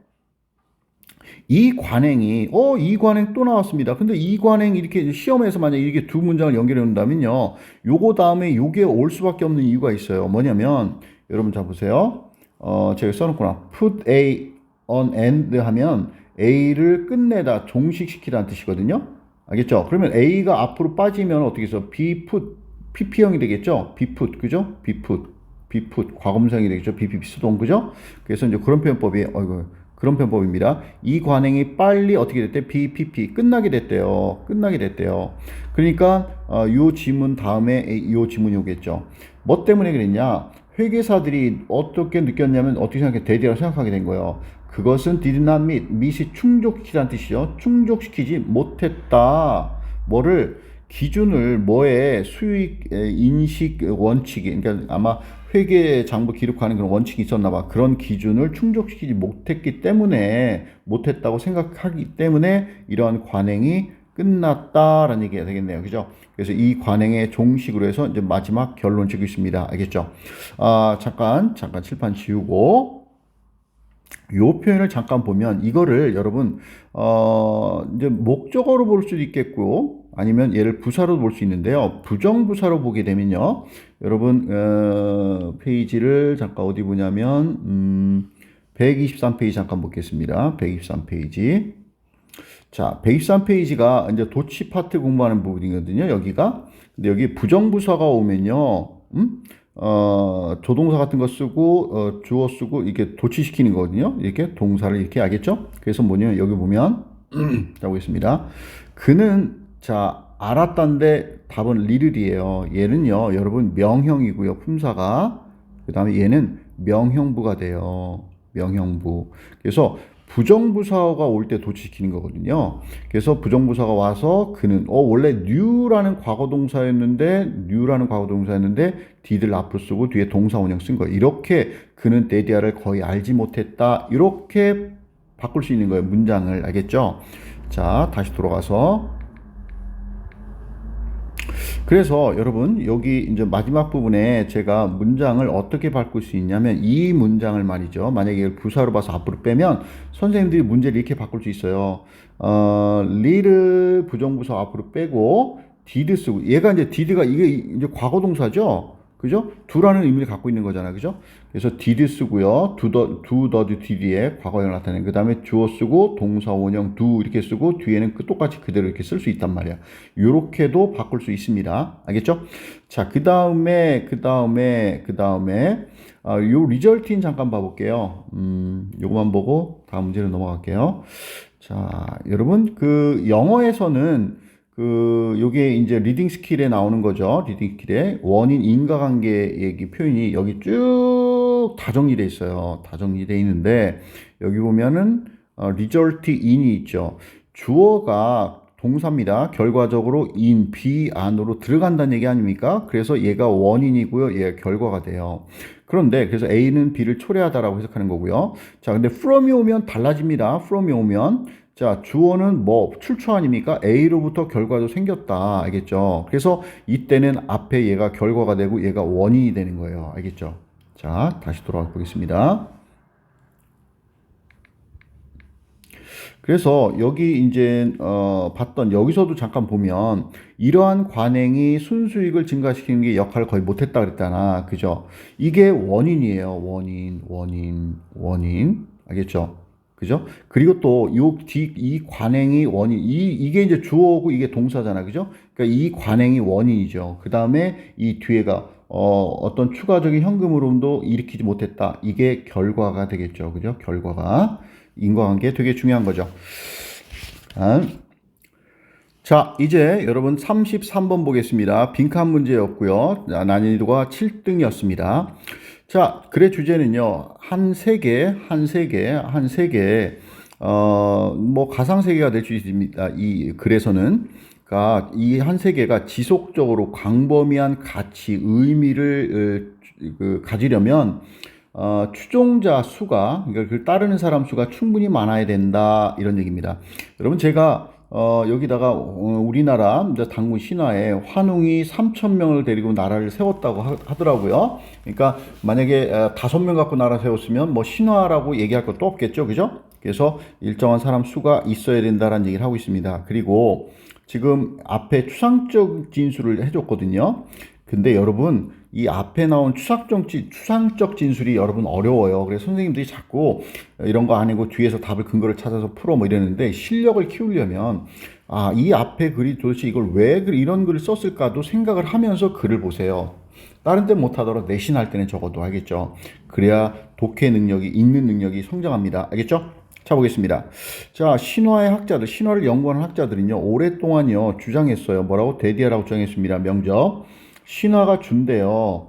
이 관행이 이 관행 또 나왔습니다. 근데 이 관행 이렇게 시험에서 만약 이렇게 두 문장을 연결해 놓는다면요, 요거 다음에 요게 올 수밖에 없는 이유가 있어요. 뭐냐면 여러분 자 보세요. 제가 써놓구나. put A on end 하면 A를 끝내다 종식시키라는 뜻이거든요. 알겠죠? 그러면 A가 앞으로 빠지면 어떻게 해서 be put PP형이 되겠죠? be put 그죠? be put 과거분사형이 되겠죠? be 수동 그죠? 그래서 이제 그런 표현법이 그런 편법입니다. 이 관행이 빨리 어떻게 됐대? BPP 끝나게 됐대요. 그러니까 요 지문 다음에 요 지문이 오겠죠. 뭐 때문에 그랬냐? 회계사들이 어떻게 느꼈냐면 어떻게 생각해? 대대라고 생각하게 된 거예요. 그것은 did not meet, meet이 충족시키라는 뜻이죠. 충족시키지 못했다. 뭐를 기준을 뭐에 수익 인식 원칙이 그러니까 아마 회계 장부 기록하는 그런 원칙이 있었나 봐. 그런 기준을 충족시키지 못했다고 생각하기 때문에 이러한 관행이 끝났다라는 얘기가 되겠네요. 그죠? 그래서 이 관행의 종식으로 해서 이제 마지막 결론 짓고 있습니다. 알겠죠? 잠깐 칠판 지우고 요 표현을 잠깐 보면 이거를 여러분 이제 목적어로 볼 수도 있겠고 아니면 얘를 부사로 볼 수 있는데요. 부정부사로 보게 되면요. 여러분 페이지를 잠깐 어디 보냐면 123페이지 잠깐 보겠습니다. 123페이지. 자, 123페이지가 이제 도치 파트 공부하는 부분이거든요. 여기가. 근데 여기 부정부사가 오면요. 조동사 같은 거 쓰고 주어 쓰고 이렇게 도치시키는 거거든요. 이렇게 동사를 이렇게 알겠죠? 그래서 뭐냐면 여기 보면 자 보겠습니다. 그는 자 알았다는데 답은 리를이에요. 얘는요 여러분 명형이고요. 품사가 그 다음에 얘는 명형부가 돼요. 명형부. 그래서 부정부사가 올 때 도치시키는 거거든요. 그래서 부정부사가 와서 그는 원래 new라는 과거동사였는데 did를 앞으로 쓰고 뒤에 동사 원형 쓴 거예요. 이렇게 그는 데디아를 거의 알지 못했다. 이렇게 바꿀 수 있는 거예요. 문장을. 알겠죠? 자, 다시 돌아가서 그래서 여러분 여기 이제 마지막 부분에 제가 문장을 어떻게 바꿀 수 있냐면 이 문장을 말이죠. 만약에 이걸 부사로 봐서 앞으로 빼면 선생님들이 문제를 이렇게 바꿀 수 있어요. 리를 부정부사 앞으로 빼고 did 쓰고 얘가 이제 did가 이게 이제 과거 동사죠. 그죠? do라는 의미를 갖고 있는 거잖아. 그죠? 그래서 did 쓰고요. do the did의 과거형을 나타내는 그 다음에 주어 쓰고 동사 원형 do 이렇게 쓰고 뒤에는 똑같이 그대로 이렇게 쓸 수 있단 말이야. 요렇게도 바꿀 수 있습니다. 알겠죠? 자, 그 다음에 요 리절트인 잠깐 봐볼게요. 요거만 보고 다음 문제로 넘어갈게요. 자, 여러분 그 영어에서는 요게 이제 리딩 스킬에 나오는 거죠. 리딩 스킬에 원인 인과관계 얘기 표현이 여기 쭉 다 정리되어 있어요. 다 정리되어 있는데 여기 보면은 result in이 있죠. 주어가 동사입니다. 결과적으로 in, be 안으로 들어간다는 얘기 아닙니까? 그래서 얘가 원인이고요. 얘가 결과가 돼요. 그런데 그래서 A는 B를 초래하다라고 해석하는 거고요. 자, 근데 from이 오면 달라집니다. from이 오면 자, 주어는 뭐 출처 아닙니까? A로부터 결과도 생겼다. 알겠죠? 그래서 이때는 앞에 얘가 결과가 되고 얘가 원인이 되는 거예요. 알겠죠? 자, 다시 돌아가 보겠습니다. 그래서 여기 이제 봤던 여기서도 잠깐 보면 이러한 관행이 순수익을 증가시키는 게 역할을 거의 못했다 그랬잖아. 그죠? 이게 원인이에요. 원인. 알겠죠? 그죠? 그리고 또 이 관행이 원인 이게 이제 주어고 이게 동사잖아. 그죠? 그러니까 이 관행이 원인이죠. 그 다음에 이 뒤에가 어떤 추가적인 현금 흐름도 일으키지 못했다. 이게 결과가 되겠죠. 그죠? 결과가 인과관계 되게 중요한 거죠. 자, 이제 여러분 33번 보겠습니다. 빈칸 문제였고요. 난이도가 7등이었습니다. 자, 글의 주제는요. 한 세계, 뭐 가상세계가 될 수 있습니다. 이 글에서는 가 이 한 세계가 지속적으로 광범위한 가치, 의미를 가지려면 추종자 수가, 그러니까 그 따르는 사람 수가 충분히 많아야 된다, 이런 얘기입니다. 여러분, 제가 여기다가 우리나라 이제 당군 신화에 환웅이 3,000명을 데리고 나라를 세웠다고 하더라고요. 그러니까 만약에 5명 갖고 나라 세웠으면 뭐 신화라고 얘기할 것도 없겠죠, 그죠? 그래서 일정한 사람 수가 있어야 된다라는 얘기를 하고 있습니다. 그리고 지금 앞에 추상적 진술을 해줬거든요. 근데 여러분, 이 앞에 나온 추상적 진술이 여러분 어려워요. 그래서 선생님들이 자꾸 이런 거 아니고 뒤에서 답을 근거를 찾아서 풀어 뭐 이랬는데, 실력을 키우려면 이 앞에 글이 도대체 이걸 왜 이런 글을 썼을까도 생각을 하면서 글을 보세요. 다른 때 못하더라도 내신할 때는 적어도 알겠죠. 그래야 독해 능력이, 읽는 능력이 성장합니다. 알겠죠? 자, 보겠습니다. 자, 신화의 학자들, 신화를 연구하는 학자들은요, 오랫동안요 주장했어요. 뭐라고? 대디아라고 주장했습니다. 명적. 신화가 준대요.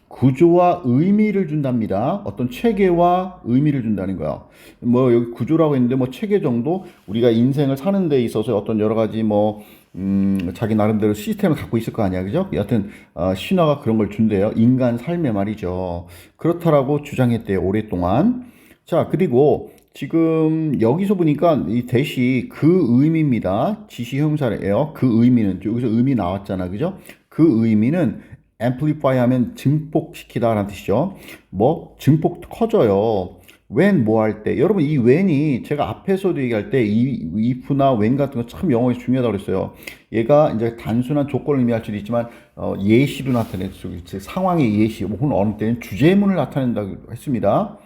구조와 의미를 준답니다. 어떤 체계와 의미를 준다는 거야. 뭐 여기 구조라고 했는데 뭐 체계 정도, 우리가 인생을 사는 데 있어서 어떤 여러 가지 자기 나름대로 시스템을 갖고 있을 거 아니야, 그죠? 여하튼 신화가 그런 걸 준대요. 인간 삶에 말이죠. 그렇다라고 주장했대요, 오랫동안. 자, 그리고 지금 여기서 보니까 이 대시 그 의미입니다. 지시 형사래요. 그 의미는, 여기서 의미 나왔잖아, 그죠? 그 의미는 amplify 하면 증폭시키다 라는 뜻이죠. 뭐 증폭 커져요. when 뭐 할 때. 여러분, 이 when이 제가 앞에서도 얘기할 때 if나 when 같은 거 참 영어에서 중요하다고 그랬어요. 얘가 이제 단순한 조건을 의미할 수도 있지만 예시로 나타낼 수 있어요. 상황의 예시, 혹은 어느 때는 주제문을 나타낸다고 했습니다.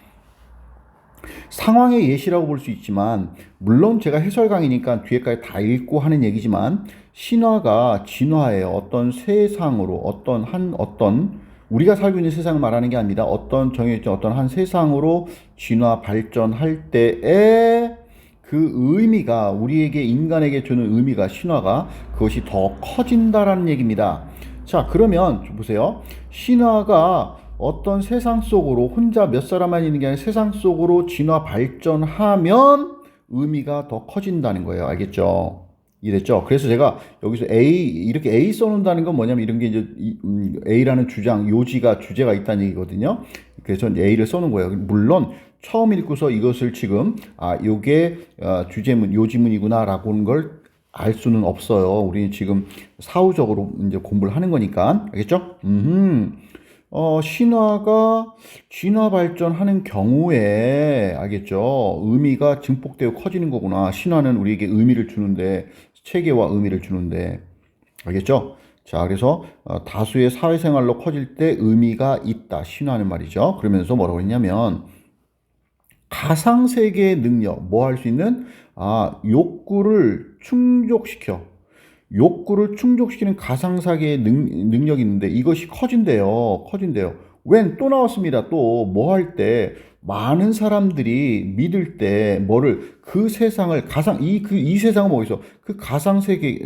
상황의 예시라고 볼 수 있지만, 물론 제가 해설 강의니까 뒤에까지 다 읽고 하는 얘기지만, 신화가 진화해요. 어떤 세상으로, 어떤 우리가 살고 있는 세상을 말하는 게 아니라 어떤 정해진 어떤 한 세상으로 진화 발전할 때에 그 의미가, 우리에게, 인간에게 주는 의미가, 신화가 그것이 더 커진다라는 얘기입니다. 자, 그러면 보세요. 신화가 어떤 세상 속으로, 혼자 몇 사람만 있는 게 아니라 세상 속으로 진화 발전하면 의미가 더 커진다는 거예요. 알겠죠? 이랬죠? 그래서 제가 여기서 이렇게 A 써놓는다는 건 뭐냐면, 이런 게 이제 A라는 주제가 있다는 얘기거든요. 그래서 A를 써놓은 거예요. 물론 처음 읽고서 이것을 지금 요게 주제문, 요지문이구나 라고 하는 걸 알 수는 없어요. 우리는 지금 사후적으로 이제 공부를 하는 거니까. 알겠죠? 신화가 진화 발전하는 경우에, 알겠죠? 의미가 증폭되고 커지는 거구나. 신화는 우리에게 의미를 주는데, 체계와 의미를 주는데, 알겠죠? 자, 그래서 다수의 사회생활로 커질 때 의미가 있다. 신화는 말이죠. 그러면서 뭐라고 했냐면, 가상세계의 능력, 뭐 할 수 있는? 욕구를 충족시키는 가상세계의 능력이 있는데, 이것이 커진대요. 웬 또 나왔습니다. 또 뭐 할 때, 많은 사람들이 믿을 때 그 세상을 이 세상은 뭐겠어? 그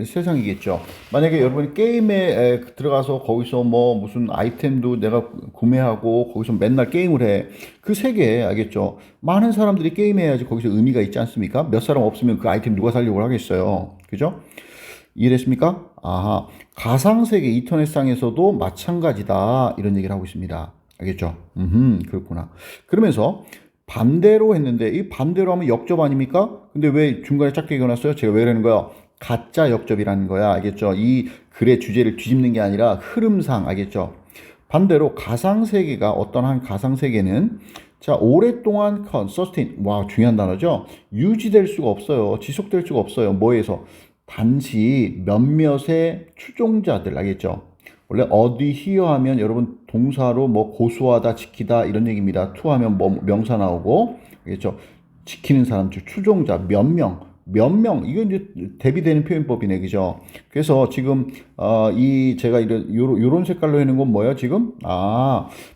세상이겠죠. 만약에 여러분이 게임에 들어가서 거기서 뭐 무슨 아이템도 내가 구매하고 거기서 맨날 게임을 해. 그 세계, 알겠죠? 많은 사람들이 게임해야지 거기서 의미가 있지 않습니까? 몇 사람 없으면 그 아이템 누가 살려고 하겠어요. 그죠? 이해됐습니까? 가상세계, 인터넷상에서도 마찬가지다, 이런 얘기를 하고 있습니다. 알겠죠? 그렇구나. 그러면서 반대로 했는데, 이 반대로 하면 역접 아닙니까? 근데 왜 중간에 짧게 읽어놨어요? 제가 왜 이러는 거야? 가짜 역접이라는 거야. 알겠죠? 이 글의 주제를 뒤집는 게 아니라 흐름상, 알겠죠? 반대로 가상세계가, 어떤 한 가상세계는, 자, 오랫동안 sustain, 중요한 단어죠? 유지될 수가 없어요. 지속될 수가 없어요. 뭐에서? 단지 몇몇의 추종자들, 알겠죠? 원래 adhere 하면 여러분 동사로 뭐 고수하다, 지키다 이런 얘기입니다. to 하면 뭐 명사 나오고, 알겠죠? 지키는 사람, 추종자, 몇 명, 이거 이제 대비되는 표현법이네, 그죠? 그래서 지금 제가 요런 색깔로 해놓은 건 뭐예요, 지금?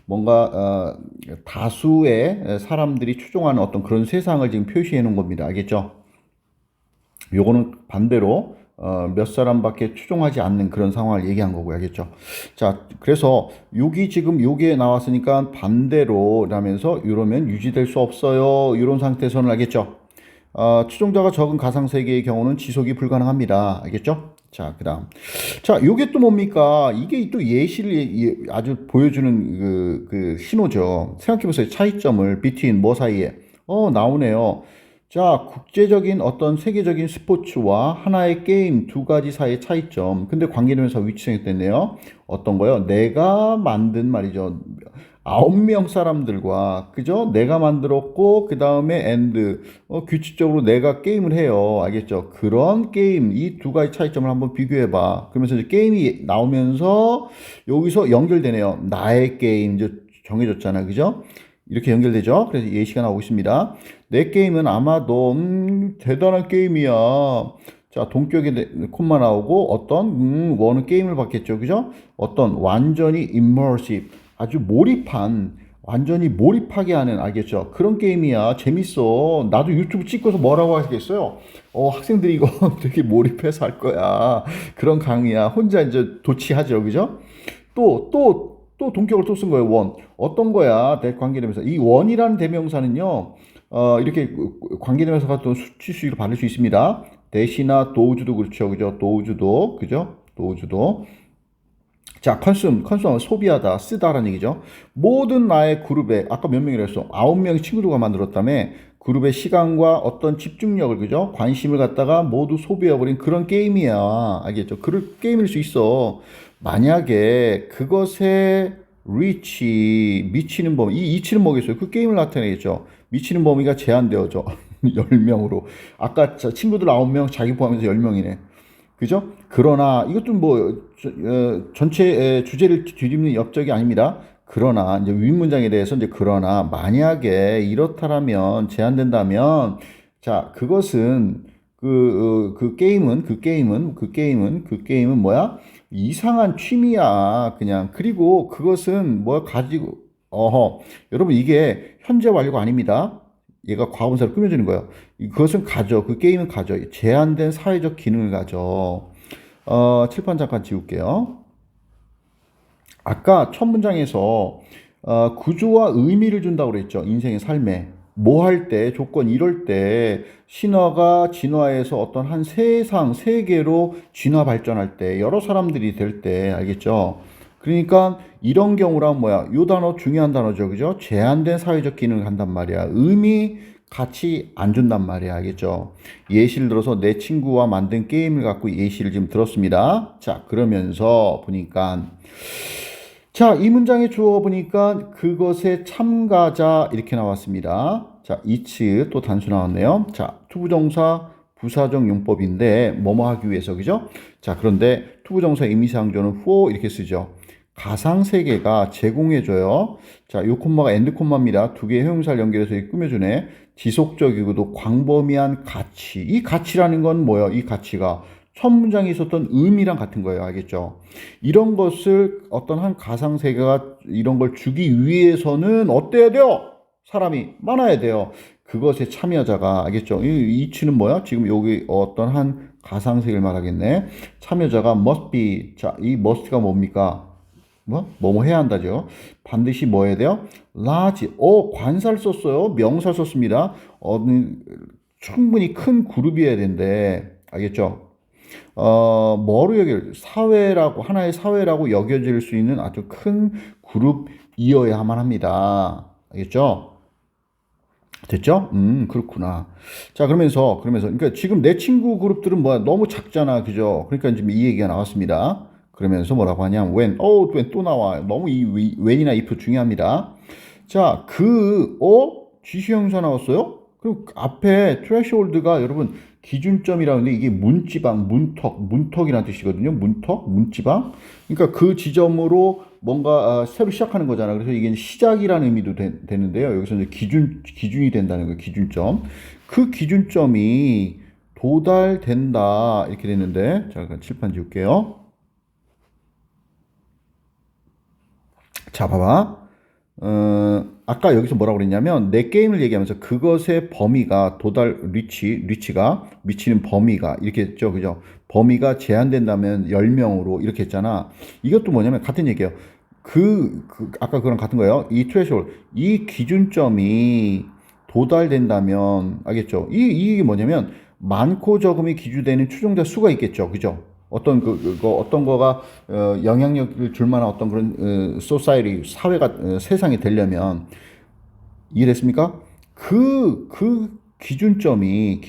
뭔가 다수의 사람들이 추종하는 어떤 그런 세상을 지금 표시해 놓은 겁니다. 알겠죠? 요거는 반대로 몇 사람밖에 추종하지 않는 그런 상황을 얘기한 거고요. 알겠죠? 자, 그래서 요게 나왔으니까 반대로 라면서 이러면 유지될 수 없어요. 이런 상태에서는, 알겠죠? 추종자가 적은 가상세계의 경우는 지속이 불가능합니다. 알겠죠? 자, 그 다음. 자, 요게 또 뭡니까? 이게 또 예시를 아주 보여주는 그 신호죠. 생각해보세요. 차이점을 between 뭐 사이에. 나오네요. 자, 국제적인 어떤 세계적인 스포츠와 하나의 게임 두 가지 사이의 차이점. 근데 관계되면서 위치성이 됐네요. 어떤 거요? 내가 만든 말이죠. 9명 사람들과, 그죠? 내가 만들었고, 그 다음에 and, 규칙적으로 내가 게임을 해요. 알겠죠? 그런 게임, 이 두 가지 차이점을 한번 비교해봐. 그러면서 이제 게임이 나오면서 여기서 연결되네요. 나의 게임, 이제 정해졌잖아. 그죠? 이렇게 연결되죠? 그래서 예시가 나오고 있습니다. 내 게임은 아마도, 대단한 게임이야. 자, 동격에 콤마 나오고, 원은 게임을 받겠죠. 그죠? 어떤 완전히 immersive. 아주 완전히 몰입하게 하는, 알겠죠? 그런 게임이야. 재밌어. 나도 유튜브 찍고서 뭐라고 하겠어요? 학생들이 이거 되게 몰입해서 할 거야. 그런 강의야. 혼자 이제 도취하죠. 그죠? 또 동격을 또 쓴 거예요. 원. 어떤 거야? 관계대명사. 이 원이라는 대명사는요, 이렇게 관계대명사가 또 수치수익을 받을 수 있습니다. 대시나 도우주도 그렇죠. 그죠? 도우주도. 그죠? 도우주도. 자, 컨숨, 소비하다, 쓰다라는 얘기죠. 모든 나의 그룹에, 아까 몇 명이라 했어? 9명의 친구들과 만들었다며, 그룹의 시간과 어떤 집중력을, 그죠? 관심을 갖다가 모두 소비해버린 그런 게임이야. 알겠죠? 그런 게임일 수 있어. 만약에 그것에 미치는 범위, 이 이치는 뭐겠어요? 그 게임을 나타내겠죠. 미치는 범위가 제한되어져. 10명으로. 아까 친구들 9명, 자기 포함해서 10명이네. 그죠? 그러나 이것도 전체 주제를 뒤집는 엽적이 아닙니다. 그러나 이제 윗문장에 대해서 이제 그러나 만약에 이렇다라면 제한된다면 자 그것은 그 게임은 뭐야? 이상한 취미야 그냥. 그리고 그것은 뭐 가지고 여러분 이게 현재 완료가 아닙니다. 얘가 과거분사를 꾸며주는 거예요. 그것은 가져. 그 게임은 가져. 제한된 사회적 기능을 가져. 칠판 잠깐 지울게요. 아까 첫 문장에서 구조와 의미를 준다고 그랬죠. 인생의 삶에. 뭐 할 때, 조건 이럴 때 신화가 진화해서 어떤 한 세계로 진화 발전할 때, 여러 사람들이 될 때, 알겠죠? 그러니까 이런 경우란 뭐야? 요 단어 중요한 단어죠. 그죠? 제한된 사회적 기능을 한단 말이야. 의미, 가치 안 준단 말이야. 알겠죠? 예시를 들어서 내 친구와 만든 게임을 갖고 예시를 지금 들었습니다. 자, 그러면서 보니까 자, 이 문장에 주어 보니까 그것의 참가자 이렇게 나왔습니다. 자, each 또 단수 나왔네요. 자, 투부정사 부사적 용법인데 뭐뭐 하기 위해서 그죠? 자, 그런데 투부정사 의미사항조는 for 이렇게 쓰죠. 가상세계가 제공해줘요. 자, 요 콤마가 엔드 콤마입니다. 두 개의 형용사를 연결해서 꾸며주네. 지속적이고도 광범위한 가치. 이 가치라는 건 뭐예요? 이 가치가 첫 문장에 있었던 의미랑 같은 거예요. 알겠죠? 이런 것을 어떤 한 가상세계가 이런 걸 주기 위해서는 어때야 돼요? 사람이 많아야 돼요. 그것에 참여자가, 알겠죠? 이 이치는 뭐야? 지금 여기 어떤 한 가상세계를 말하겠네. 참여자가 must be. 자, 이 must가 뭡니까? 뭐뭐 해야 한다죠. 반드시 뭐 해야 돼요? large. 관사를 썼어요. 명사 썼습니다. 충분히 큰 그룹이어야 된대. 알겠죠? 뭐로 하나의 사회라고 여겨질 수 있는 아주 큰 그룹이어야만 합니다. 알겠죠? 됐죠? 그렇구나. 자, 그러니까 지금 내 친구 그룹들은 뭐야? 너무 작잖아. 그죠? 그러니까 지금 이 얘기가 나왔습니다. 그러면서 뭐라고 하냐면, when 또 나와. 너무 when이나 if 중요합니다. 자, 지시형사 나왔어요? 그리고 앞에 threshold가 여러분, 기준점이라는데 이게 문턱이라는 뜻이거든요. 문지방. 그러니까 그 지점으로 뭔가 새로 시작하는 거잖아. 그래서 이게 시작이라는 의미도 되는데요. 여기서 이제 기준이 된다는 거예요. 기준점. 그 기준점이 도달된다 이렇게 됐는데, 잠깐 칠판 지울게요. 자, 봐봐. 아까 여기서 뭐라고 그랬냐면 내 게임을 얘기하면서 그것의 범위가 리치가 미치는 범위가 이렇게 했죠. 그죠? 범위가 제한된다면 10명으로 이렇게 했잖아. 이것도 뭐냐면 같은 얘기예요. 아까 그랑 같은 거예요. 이 기준점이 도달된다면, 알겠죠? 이게 뭐냐면, 많고 적음이 기준되는 추종자 수가 있겠죠. 그죠? 어떤 거가, 영향력을 줄 만한 어떤 그런, 소사이티, 사회가, 세상이 되려면, 이해됐습니까? 기준점이,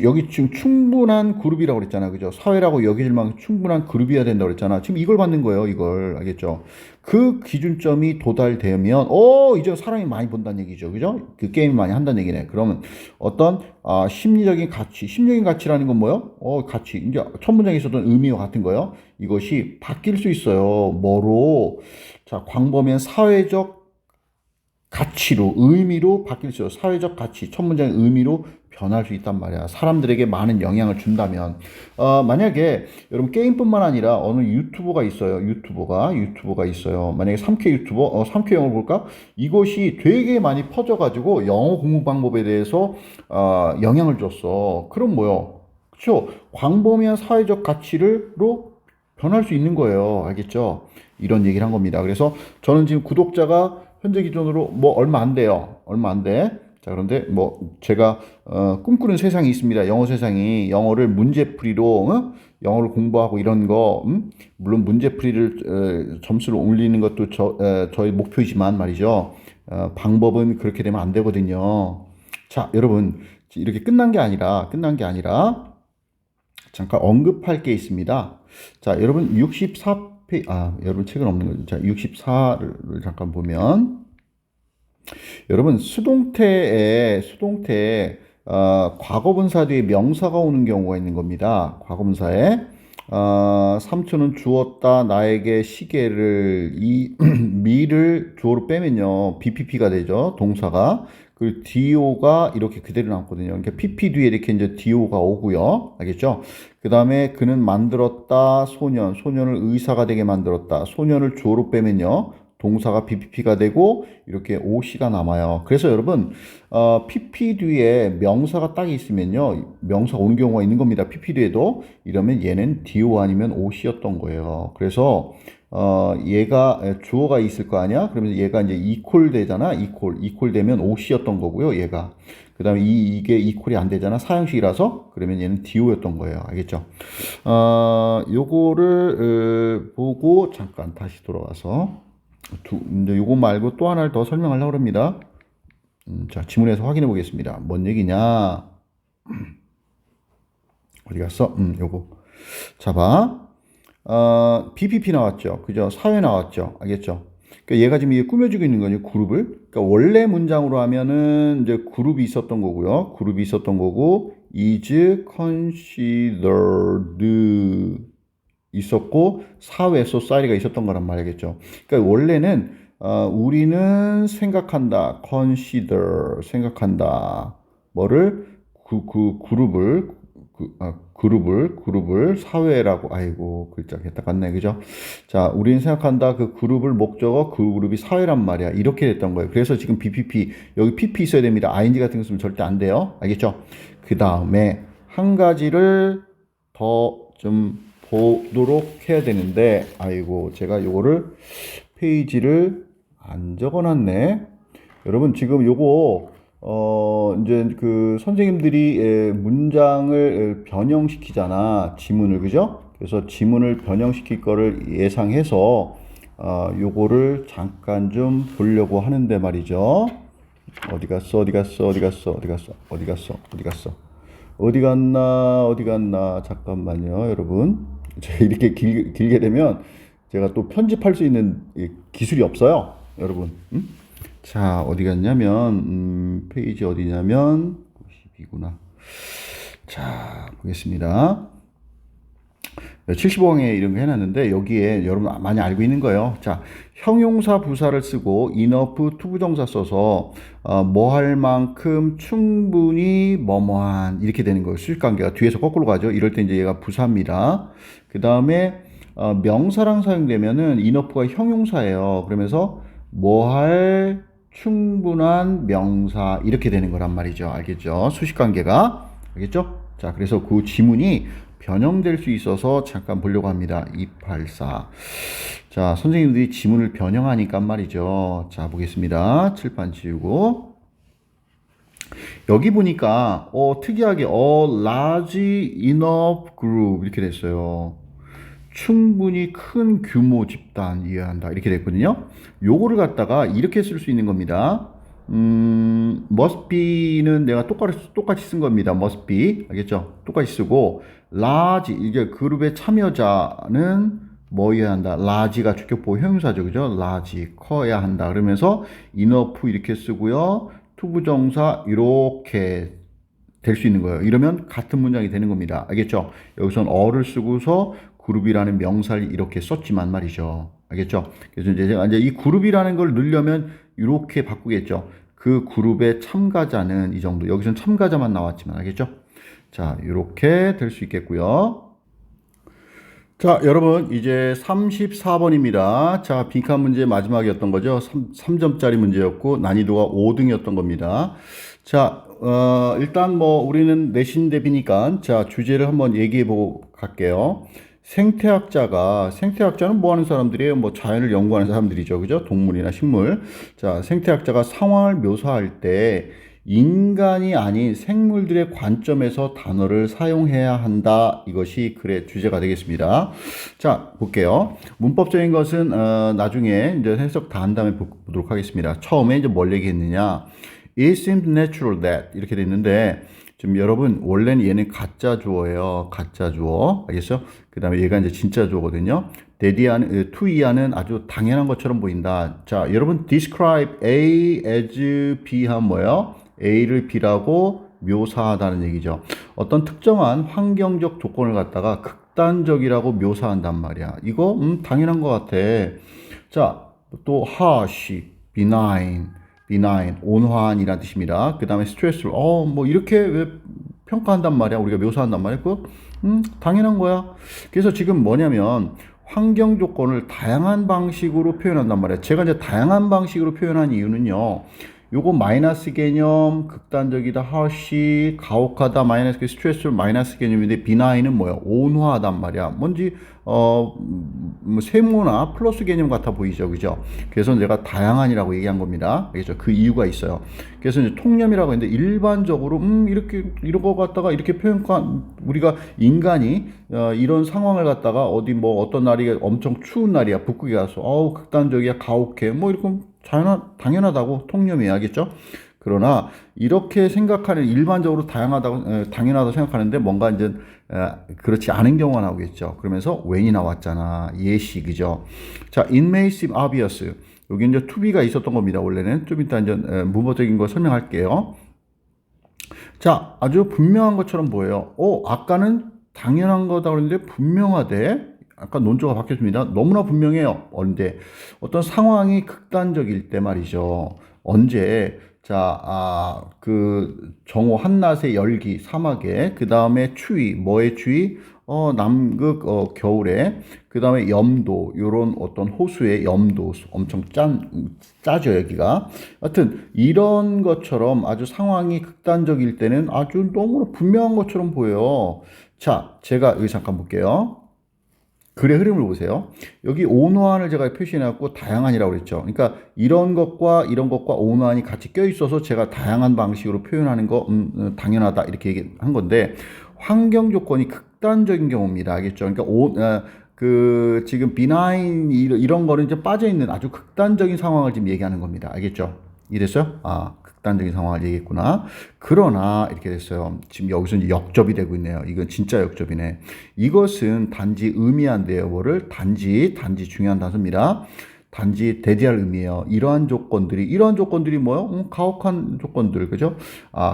여기 지금 충분한 그룹이라고 그랬잖아. 그죠? 사회라고 여겨질 만큼 충분한 그룹이어야 된다고 그랬잖아. 지금 이걸 받는 거예요. 이걸. 알겠죠? 그 기준점이 도달되면, 이제 사람이 많이 본다는 얘기죠. 그죠? 그 게임을 많이 한다는 얘기네. 그러면 심리적인 가치라는 건 뭐요? 가치. 이제 첫 문장에 있었던 의미와 같은 거요. 이것이 바뀔 수 있어요. 뭐로? 자, 광범위한 사회적 가치로, 의미로 바뀔 수 있어요. 사회적 가치, 첫 문장의 의미로 변할 수 있단 말이야. 사람들에게 많은 영향을 준다면. 만약에 여러분 게임뿐만 아니라 어느 유튜버가 있어요. 유튜버가 있어요. 만약에 3K 유튜버, 3K 영어 볼까? 이것이 되게 많이 퍼져가지고 영어 공부 방법에 대해서 영향을 줬어. 그럼 뭐요? 그쵸? 광범위한 사회적 가치로 변할 수 있는 거예요. 알겠죠? 이런 얘기를 한 겁니다. 그래서 저는 지금 구독자가 현재 기준으로 뭐 얼마 안 돼요. 얼마 안 돼. 자, 그런데 뭐 제가 꿈꾸는 세상이 있습니다. 영어 세상이 영어를 문제풀이로 영어를 공부하고 이런 거 물론 문제풀이를 점수를 올리는 것도 저희 목표이지만 말이죠. 방법은 그렇게 되면 안 되거든요. 자, 여러분 이렇게 끝난 게 아니라 잠깐 언급할 게 있습니다. 자, 여러분 64페이지 여러분 책은 없는 거죠. 자, 64를 잠깐 보면 여러분 수동태에 과거분사 뒤에 명사가 오는 경우가 있는 겁니다. 과거분사에 삼촌은 주었다 나에게 시계를 이 미를 주어로 빼면요 BPP가 되죠. 동사가. 그리고 DO가 이렇게 그대로 남거든요. 그러니까 PP 뒤에 이렇게 이제 DO가 오고요. 알겠죠? 그 다음에 그는 만들었다 소년을 의사가 되게 만들었다. 소년을 주어로 빼면요. 동사가 BPP가 되고 이렇게 OC가 남아요. 그래서 여러분 PP 뒤에 명사가 딱 있으면요. 명사가 오는 경우가 있는 겁니다. PP 뒤에도. 이러면 얘는 DO 아니면 OC였던 거예요. 그래서 얘가 주어가 있을 거 아니야? 그러면 얘가 이제 이퀄 되잖아. 이퀄 되면 OC였던 거고요. 얘가. 그 다음에 이게 이퀄이 안 되잖아. 사형식이라서. 그러면 얘는 DO였던 거예요. 알겠죠? 요거를 보고 잠깐 다시 돌아와서 이제 요거 말고 또 하나를 더 설명하려고 합니다. 자, 지문에서 확인해 보겠습니다. 뭔 얘기냐? 어디 갔어? 요거. 자, 봐. BPP 나왔죠. 그죠? 사회 나왔죠. 알겠죠? 그러니까 얘가 지금 이게 꾸며주고 있는 거죠. 그룹을. 그러니까 원래 문장으로 하면은 이제 그룹이 있었던 거고요. 그룹이 있었던 거고, is considered 있었고, 사회, society가 있었던 거란 말이겠죠. 그러니까 원래는, 우리는 생각한다. consider, 생각한다. 뭐를? 그룹을 사회라고 아이고 글자 딱 같네 그죠? 자, 우리는 생각한다 그 그룹을 목적어 그 그룹이 사회란 말이야. 이렇게 됐던 거예요. 그래서 지금 BPP 여기 PP 있어야 됩니다. ing 같은 거 쓰면 절대 안 돼요. 알겠죠? 그 다음에 한 가지를 더 좀 보도록 해야 되는데 아이고 제가 요거를 페이지를 안 적어놨네. 여러분 지금 요거 이제 그 선생님들이 문장을 변형시키잖아. 지문을, 그죠? 그래서 지문을 변형시킬 거를 예상해서, 요거를 잠깐 좀 보려고 하는데 말이죠. 어디 갔어? 잠깐만요, 여러분. 제가 이렇게 길게 되면 제가 또 편집할 수 있는 기술이 없어요, 여러분. 응? 자, 어디 갔냐면, 페이지 어디냐면, 92구나. 자, 보겠습니다. 75강에 이런 거 해놨는데, 여기에 여러분 많이 알고 있는 거예요. 자, 형용사 부사를 쓰고, enough 투부정사 써서, 뭐 할 만큼 충분히 뭐뭐한, 이렇게 되는 거예요. 수식관계가 뒤에서 거꾸로 가죠. 이럴 때 이제 얘가 부사입니다. 그 다음에, 명사랑 사용되면은, enough가 형용사예요. 그러면서, 뭐 할 충분한 명사 이렇게 되는 거란 말이죠. 알겠죠? 수식관계가 알겠죠? 자, 그래서 그 지문이 변형될 수 있어서 잠깐 보려고 합니다. 284. 자, 선생님들이 지문을 변형하니까 말이죠. 자, 보겠습니다. 칠판 지우고 여기 보니까 특이하게 large enough group 이렇게 됐어요. 충분히 큰 규모 집단 이해한다 이렇게 됐거든요. 요거를 갖다가 이렇게 쓸 수 있는 겁니다. must be는 내가 똑같이 쓴 겁니다. must be 알겠죠? 똑같이 쓰고 large 이게 그룹의 참여자는 뭐여야 한다. large가 주격보호 형용사죠, 그죠? large 커야 한다. 그러면서 enough 이렇게 쓰고요. 투부정사 이렇게 될 수 있는 거예요. 이러면 같은 문장이 되는 겁니다. 알겠죠? 여기선 어를 쓰고서 그룹이라는 명사를 이렇게 썼지만 말이죠. 알겠죠? 그래서 이제 제가 이제 이 그룹이라는 걸 넣으려면 이렇게 바꾸겠죠. 그 그룹의 참가자는 이 정도. 여기선 참가자만 나왔지만 알겠죠? 자, 이렇게 될 수 있겠고요. 자, 여러분 이제 34번입니다. 자, 빈칸 문제 마지막이었던 거죠. 3점짜리 문제였고 난이도가 5등이었던 겁니다. 자, 일단 뭐 우리는 내신 대비니까 자, 주제를 한번 얘기해 보고 갈게요. 생태학자는 뭐 하는 사람들이에요? 뭐 자연을 연구하는 사람들이죠. 그죠? 동물이나 식물. 자, 생태학자가 상황을 묘사할 때 인간이 아닌 생물들의 관점에서 단어를 사용해야 한다. 이것이 글의 주제가 되겠습니다. 자, 볼게요. 문법적인 것은 나중에 이제 해석 다 한 다음에 보도록 하겠습니다. 처음에 이제 뭘 얘기했느냐? It seems natural that 이렇게 돼 있는데 지금 여러분 원래는 얘는 가짜 주어예요. 가짜 주어. 알겠어요? 그 다음에 얘가 이제 진짜 주어거든요. to 이하는 아주 당연한 것처럼 보인다. 자, 여러분 describe A as B 하면 뭐예요? A를 B라고 묘사하다는 얘기죠. 어떤 특정한 환경적 조건을 갖다가 극단적이라고 묘사한단 말이야. 이거 당연한 것 같아. 자, 또 harsh, benign, 온화한이라는 뜻입니다. 그 다음에 스트레스를 뭐 이렇게 왜 평가한단 말이야. 우리가 묘사한단 말이야. 그거 당연한 거야. 그래서 지금 뭐냐면 환경 조건을 다양한 방식으로 표현한단 말이야. 제가 이제 다양한 방식으로 표현한 이유는요. 요거 마이너스 개념, 극단적이다, harsh, 가혹하다, 마이너스 스트레스 마이너스 개념인데 비나인은 뭐야? 온화하단 말이야. 뭔지 세모나 플러스 개념 같아 보이죠, 그죠? 그래서 내가 다양한이라고 얘기한 겁니다. 알겠죠? 그 이유가 있어요. 그래서 이제 통념이라고 했는데 일반적으로 이렇게 이런 거 갖다가 이렇게 우리가 인간이 이런 상황을 갖다가 어디 뭐 어떤 날이 엄청 추운 날이야, 북극에 가서 극단적이야, 가혹해, 뭐 이렇게 당연하다고 통념이야, 알겠죠? 그러나 이렇게 생각하는 일반적으로 당연하다고 생각하는데 뭔가 이제 그렇지 않은 경우가 나오겠죠. 그러면서 when이 나왔잖아. 예시, 그죠? 자, it may seem obvious. 여기 이제 to be가 있었던 겁니다. 원래는 좀 이따 이제 문법적인 거 설명할게요. 자, 아주 분명한 것처럼 보여요. 아까는 당연한 거다 그랬는데 분명하대. 아까 논조가 바뀌었습니다. 너무나 분명해요. 언제 어떤 상황이 극단적일 때 말이죠. 언제 그 정오 한낮의 열기 사막에 그 다음에 추위 뭐의 추위 남극 겨울에 그 다음에 염도 요런 어떤 호수의 염도 엄청 짜죠 여기가. 하여튼 이런 것처럼 아주 상황이 극단적일 때는 아주 너무나 분명한 것처럼 보여요. 자, 제가 여기 잠깐 볼게요. 글의 흐름을 보세요. 여기 온화한을 제가 표시해놨고 다양한이라고 그랬죠. 그러니까 이런 것과 온화한이 같이 껴있어서 제가 다양한 방식으로 표현하는 거 당연하다 이렇게 얘기한 건데 환경 조건이 극단적인 경우입니다. 알겠죠? 그러니까 지금 비나인 이런 거는 이제 빠져있는 아주 극단적인 상황을 지금 얘기하는 겁니다. 알겠죠? 이랬어요? 극단적인 상황을 얘기했구나. 그러나 이렇게 됐어요. 지금 여기서 이제 역접이 되고 있네요. 이건 진짜 역접이네. 이것은 단지 의미한데요. 뭐를? 단지 중요한 단서입니다. 단지 대체할 의미예요. 이러한 조건들이 뭐요? 가혹한 조건들, 그죠?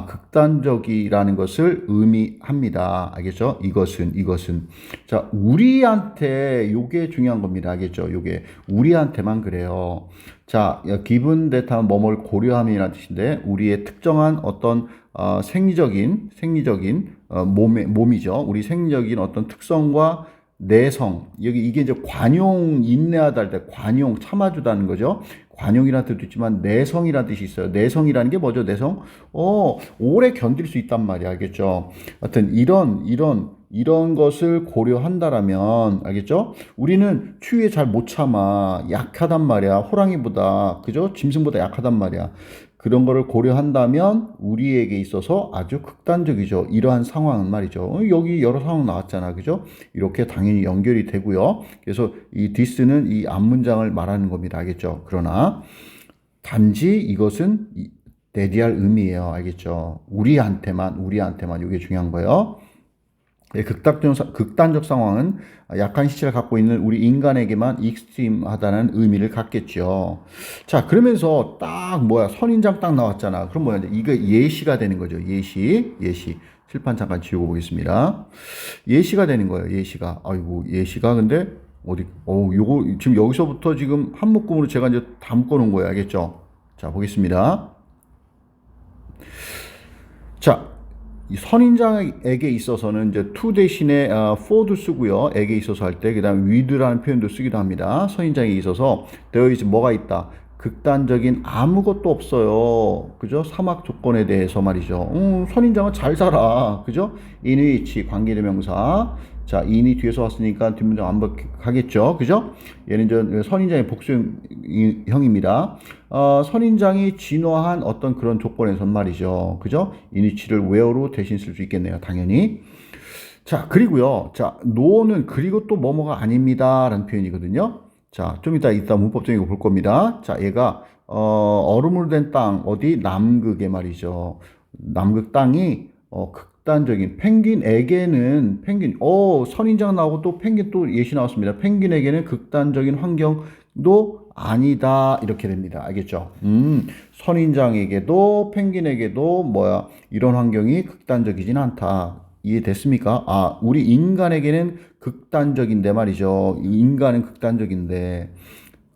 극단적이라는 것을 의미합니다. 알겠죠? 이것은. 자, 우리한테 요게 중요한 겁니다. 알겠죠? 요게 우리한테만 그래요. 자, 기분 대타는 뭐뭘 고려함이라는 뜻인데 우리의 특정한 어떤 생리적인 몸이죠. 우리 생리적인 어떤 특성과 내성, 이게 이제 관용, 인내하다 할 때 관용, 참아주다는 거죠. 관용이라는 뜻도 있지만 내성이라는 뜻이 있어요. 내성이라는 게 뭐죠? 내성? 오래 견딜 수 있단 말이야. 알겠죠? 하여튼 이런 것을 고려한다라면 알겠죠? 우리는 추위에 잘 못 참아. 약하단 말이야. 호랑이보다, 그죠? 짐승보다 약하단 말이야. 그런 거를 고려한다면 우리에게 있어서 아주 극단적이죠. 이러한 상황은 말이죠. 여기 여러 상황 나왔잖아. 그죠? 이렇게 당연히 연결이 되고요. 그래서 이 this는 이 앞문장을 말하는 겁니다. 알겠죠? 그러나 단지 이것은 대디할 의미예요. 알겠죠? 우리한테만 이게 중요한 거예요. 극단적 상황은 약한 시체를 갖고 있는 우리 인간에게만 익스트림하다는 의미를 갖겠죠. 자, 그러면서 딱 선인장 딱 나왔잖아. 그럼 이거 예시가 되는 거죠. 예시. 칠판 잠깐 지우고 보겠습니다. 예시가 되는 거예요. 예시가. 아이고, 예시가 근데 요거 지금 여기서부터 지금 한 묶음으로 제가 이제 다 묶어 놓은 거예요. 알겠죠? 자, 보겠습니다. 자, 이 선인장에게 있어서는 이제 to 대신에 for도 쓰고요. 에게 있어서 할 때, 그 다음에 with라는 표현도 쓰기도 합니다. 선인장에 있어서 there is 뭐가 있다. 극단적인 아무것도 없어요. 그죠? 사막 조건에 대해서 말이죠. 선인장은 잘 살아. 그죠? in which 관계대명사. 자, in이 뒤에서 왔으니까 뒷문장 완벽하겠죠. 그죠? 얘는 이제 선인장의 복수형입니다. 선인장이 진화한 어떤 그런 조건에선 말이죠. 그죠? in which를 where로 대신 쓸 수 있겠네요. 당연히. 자, 그리고요. 자, no는 그리고 또 뭐뭐가 아닙니다. 라는 표현이거든요. 자, 좀 이따 문법적인 거 볼 겁니다. 자, 얘가, 얼음으로 된 땅, 어디? 남극에 말이죠. 남극 땅이, 극단적인, 선인장 나오고 또 펭귄 또 예시 나왔습니다. 펭귄에게는 극단적인 환경도 아니다. 이렇게 됩니다. 알겠죠? 선인장에게도, 펭귄에게도, 이런 환경이 극단적이진 않다. 이해됐습니까? 우리 인간에게는 극단적인데 말이죠. 인간은 극단적인데,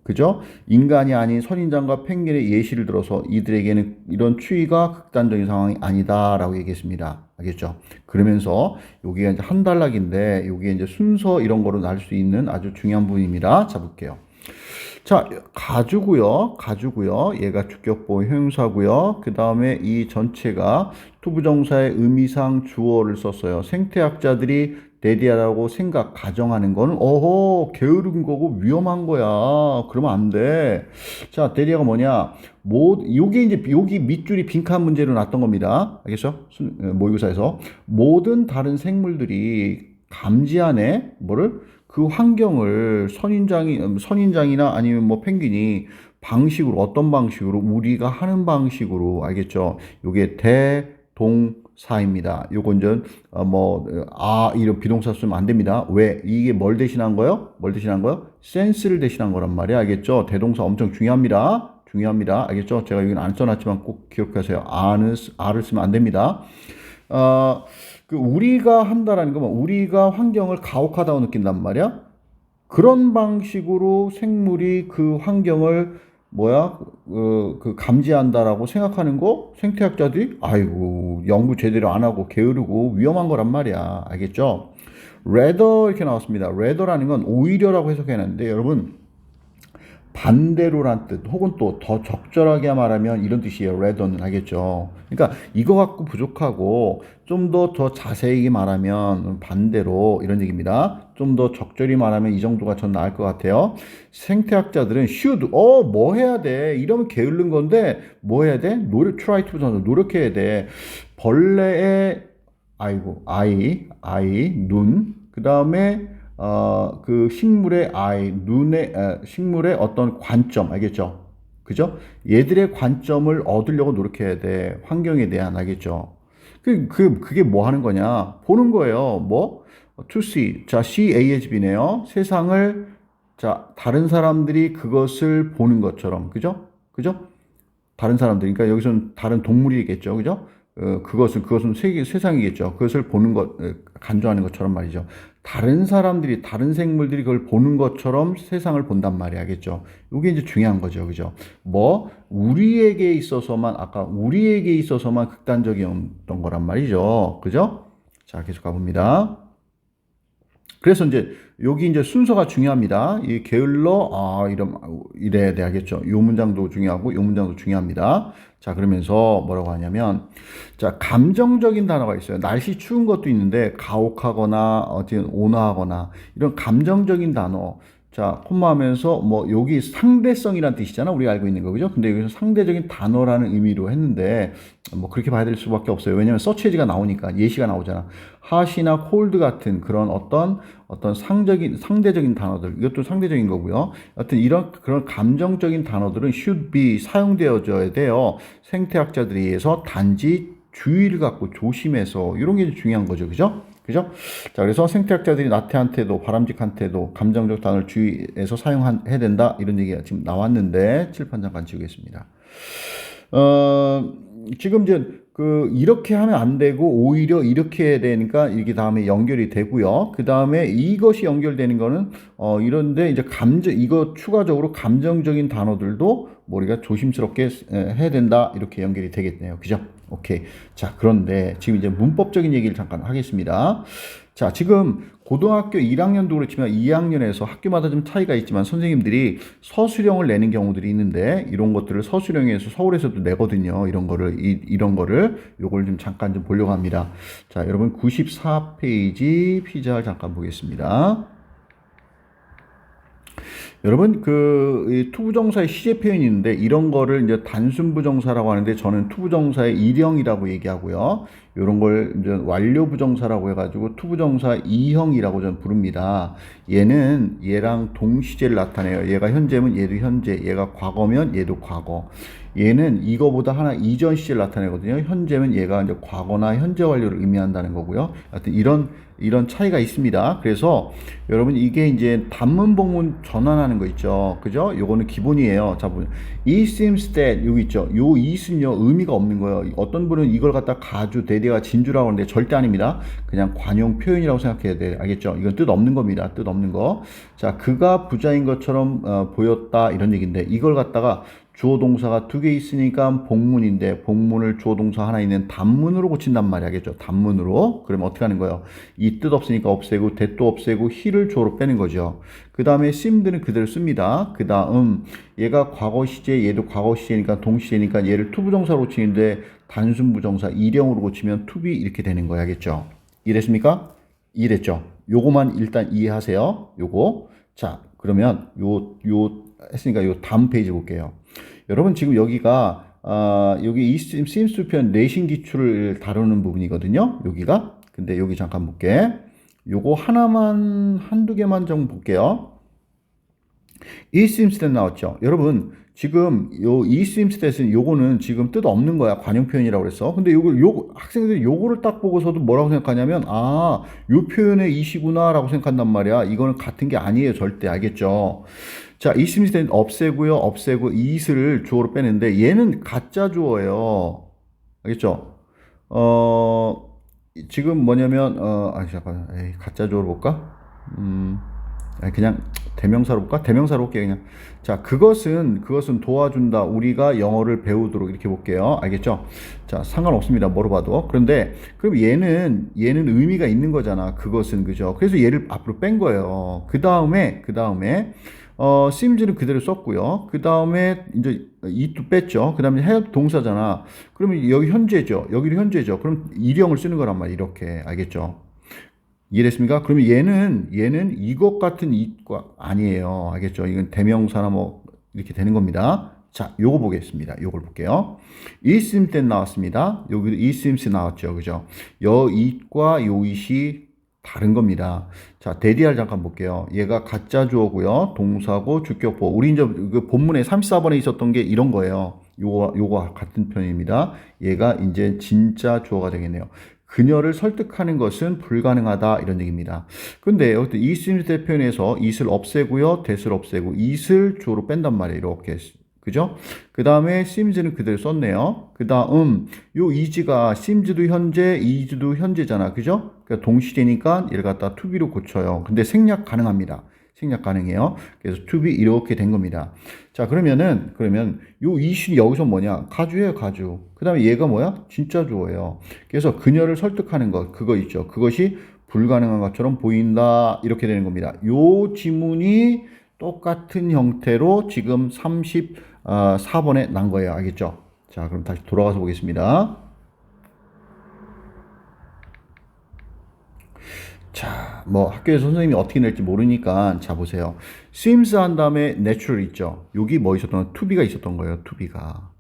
그죠? 인간이 아닌 선인장과 펭귄의 예시를 들어서 이들에게는 이런 추위가 극단적인 상황이 아니다라고 얘기했습니다. 알겠죠? 그러면서 여기가 이제 한 단락인데, 여기에 이제 순서 이런 거로 날 수 있는 아주 중요한 부분입니다. 자, 볼게요. 자, 가주고요. 얘가 주격보호 형용사고요. 그 다음에 이 전체가 투부정사의 의미상 주어를 썼어요. 생태학자들이 대디하라고 가정하는 거는 게으른 거고 위험한 거야. 그러면 안 돼. 자, 대디가 뭐냐? 요게 이제 여기 밑줄이 빈칸 문제로 났던 겁니다. 알겠죠? 모의고사에서 모든 다른 생물들이 감지하네. 그 환경을 선인장이나 아니면 pengin이 어떤 방식으로 우리가 하는 방식으로 알겠죠? 요게 대동사입니다. 요건 이제 이런 비동사 쓰면 안 됩니다. 왜? 이게 뭘 대신한 거요? 센스를 대신한 거란 말이야. 알겠죠? 대동사 엄청 중요합니다. 알겠죠? 제가 여기는 안 써놨지만 꼭 기억하세요. R을 쓰면 안 됩니다. 우리가 한다라는 건 우리가 환경을 가혹하다고 느낀단 말이야. 그런 방식으로 생물이 그 환경을 감지한다라고 생각하는 거 생태학자들이 연구 제대로 안 하고 게으르고 위험한 거란 말이야. 알겠죠? rather 이렇게 나왔습니다. rather라는 건 오히려라고 해석해놨는데 여러분 반대로란 뜻 혹은 또 더 적절하게 말하면 이런 뜻이에요. rather는 알겠죠? 그러니까 이거 갖고 부족하고 좀 더 자세히 말하면 반대로 이런 얘기입니다. 좀 더 적절히 말하면 이 정도가 전 나을 것 같아요. 생태학자들은 should 뭐 해야 돼? 이러면 게으른 건데 뭐 해야 돼? try to 노력해야 돼. 벌레의 눈 그 다음에 그 식물의 식물의 어떤 관점, 알겠죠? 그죠? 얘들의 관점을 얻으려고 노력해야 돼. 환경에 대한, 알겠죠? 그게 뭐 하는 거냐? 보는 거예요. to see. 자, CAHB네요. 세상을, 다른 사람들이 그것을 보는 것처럼. 그죠? 다른 사람들. 그러니까 여기서는 다른 동물이겠죠. 그죠? 그것은 세상이겠죠. 그것을 보는 간주하는 것처럼 말이죠. 다른 생물들이 그걸 보는 것처럼 세상을 본단 말이야. 알겠죠? 이게 이제 중요한 거죠. 그죠? 우리에게 있어서만 극단적이었던 거란 말이죠. 그죠? 자, 계속 가봅니다. 그래서 여기 이제 순서가 중요합니다. 이 게을러, 이래야 돼. 알겠죠? 요 문장도 중요하고, 요 문장도 중요합니다. 자, 그러면서 뭐라고 하냐면, 감정적인 단어가 있어요. 날씨 추운 것도 있는데, 가혹하거나, 온화하거나, 이런 감정적인 단어. 자, 콤마하면서 뭐 여기 상대성이란 뜻이잖아. 우리가 알고 있는 거, 그죠? 근데 여기서 상대적인 단어라는 의미로 했는데 뭐 그렇게 봐야 될 수밖에 없어요. 왜냐면 서치해지가 나오니까 예시가 나오잖아. 핫이나 콜드 같은 그런 어떤 상대적인 단어들, 이것도 상대적인 거고요. 여튼 이런 그런 감정적인 단어들은 should be 사용되어져야 돼요. 생태학자들에 의해서 단지 주의를 갖고 조심해서 이런 게 중요한 거죠, 그죠? 그죠? 자, 그래서 생태학자들이 나태한 태도, 바람직한 태도, 감정적 단어를 주의해서 사용해야 된다. 이런 얘기가 지금 나왔는데, 칠판 잠깐 지우겠습니다. 어, 지금 이제 이렇게 하면 안 되고, 오히려 이렇게 해야 되니까, 이게 다음에 연결이 되고요. 그 다음에 이것이 연결되는 거는, 이런데 이제 이거 추가적으로 감정적인 단어들도 우리가 조심스럽게 해야 된다. 이렇게 연결이 되겠네요. 그죠? 오케이. 자, 그런데 지금 이제 문법적인 얘기를 잠깐 하겠습니다. 자, 지금 고등학교 1학년도 그렇지만 2학년에서 학교마다 좀 차이가 있지만 선생님들이 서술형을 내는 경우들이 있는데 이런 것들을 서술형에서 서울에서도 내거든요. 이런 거를 요걸 좀 잠깐 좀 보려고 합니다. 자, 여러분 94페이지 피자 잠깐 보겠습니다. 여러분 이 투부정사의 시제 표현이 있는데 이런 거를 이제 단순부정사라고 하는데 저는 투부정사의 일형이라고 얘기하고요. 이런 걸 이제 완료부정사라고 해가지고 투부정사 이형이라고 저는 부릅니다. 얘랑 동시제를 나타내요. 얘가 현재면 얘도 현재, 얘가 과거면 얘도 과거. 얘는 이거보다 하나 이전 시제를 나타내거든요. 현재면 얘가 이제 과거나 현재 완료를 의미한다는 거고요. 하여튼 이런 차이가 있습니다. 그래서 여러분 이게 이제 단문 복문 전환하는 거 있죠. 그죠? 요거는 기본이에요. 자, 보면 it seems that 여기 있죠. 요 it은요 의미가 없는 거예요. 어떤 분은 이걸 갖다 가주, 대대가 진주라고 하는데 절대 아닙니다. 그냥 관용 표현이라고 생각해야 돼. 알겠죠? 이건 뜻 없는 겁니다. 뜻 없는 거. 자, 그가 부자인 것처럼 보였다 이런 얘기인데 이걸 갖다가 주어 동사가 두 개 있으니까 복문인데 복문을 주어 동사 하나 있는 단문으로 고친단 말이야. 알겠죠? 단문으로. 그러면 어떻게 하는 거예요? 이 뜻 없으니까 없애고 대또 없애고 he를 주어로 빼는 거죠. 그 다음에 seemed는 그대로 씁니다. 그 다음 얘가 과거 시제, 얘도 과거 시제니까 동시제니까 얘를 투부정사로 고치는데 단순부정사 일형으로 고치면 to be 이렇게 되는 거야. 알겠죠? 이랬습니까? 이랬죠? 요거만 일단 이해하세요. 요거. 자, 그러면 했으니까 요 다음 페이지 볼게요. 여러분 지금 여기가 여기 이 seems 표현 내신 기출을 다루는 부분이거든요. 여기가. 근데 여기 잠깐 볼게. 요거 한두 개만 좀 볼게요. it seems that 나왔죠. 여러분 지금 it seems that은 요거는 지금 뜻 없는 거야. 관용 표현이라고 그랬어. 근데 학생들이 요거를 딱 보고서도 뭐라고 생각하냐면 요 표현의 it이구나라고 생각한단 말이야. 이거는 같은 게 아니에요. 절대. 알겠죠? 자, it seems that 없애고요. 없애고 it을 주어로 빼는데 얘는 가짜 주어예요. 알겠죠? 지금 뭐냐면 잠깐 가짜 주어로 볼까? 그냥 대명사로 볼까? 대명사로 볼게요. 그냥. 자, 그것은 도와준다. 우리가 영어를 배우도록 이렇게 볼게요. 알겠죠? 자, 상관없습니다. 뭐로 봐도. 그런데 그럼 얘는 의미가 있는 거잖아. 그것은. 그죠? 그래서 얘를 앞으로 뺀 거예요. 그 다음에 seems는 그대로 썼고요. 그 다음에 이제 it도 뺐죠. 그 다음에 help 동사잖아. 그러면 여기 현재죠. 여기도 현재죠. 그럼 일형을 쓰는 거란 말이야. 이렇게. 알겠죠? 이해됐습니까? 그러면 얘는 이것 같은 it과 아니에요. 알겠죠? 이건 대명사나 뭐 이렇게 되는 겁니다. 자, 요거 보겠습니다. 요걸 볼게요. it seems that 나왔습니다. 여기도 it seems 나왔죠. 그죠? 요 it과 요 it이 다른 겁니다. 자, 대디알 잠깐 볼게요. 얘가 가짜 주어고요. 동사고 주격보. 우리 이제 그 본문에 34번에 있었던 게 이런 거예요. 요거 같은 편입니다. 얘가 이제 진짜 주어가 되겠네요. 그녀를 설득하는 것은 불가능하다 이런 얘기입니다. 근데 여기 이 seems that 표현에서 it을 없애고요. that을 없애고 it을 주어로 뺀단 말이에요. 이렇게. 그죠? 그 다음에 seems는 그대로 썼네요. 그 다음 요 is가 seems도 현재, is도 현재잖아. 그죠? 그러니까 동시제니까 얘를 갖다 to be로 고쳐요. 근데 생략 가능합니다. 생략 가능해요. 그래서 to be 이렇게 된 겁니다. 자, 그러면 요 it이 여기서 뭐냐? 가주예요, 가주. 그 다음에 얘가 뭐야? 진짜 주어예요. 그래서 그녀를 설득하는 것, 그거 있죠. 그것이 불가능한 것처럼 보인다. 이렇게 되는 겁니다. 요 지문이 똑같은 형태로 지금 34번에 난 거예요. 알겠죠? 자, 그럼 다시 돌아가서 보겠습니다. 자, 뭐 학교에서 선생님이 어떻게 낼지 모르니까 자 보세요. seems 한 다음에 natural 있죠. 여기 뭐 있었던 to be가 있었던 거예요. to be가.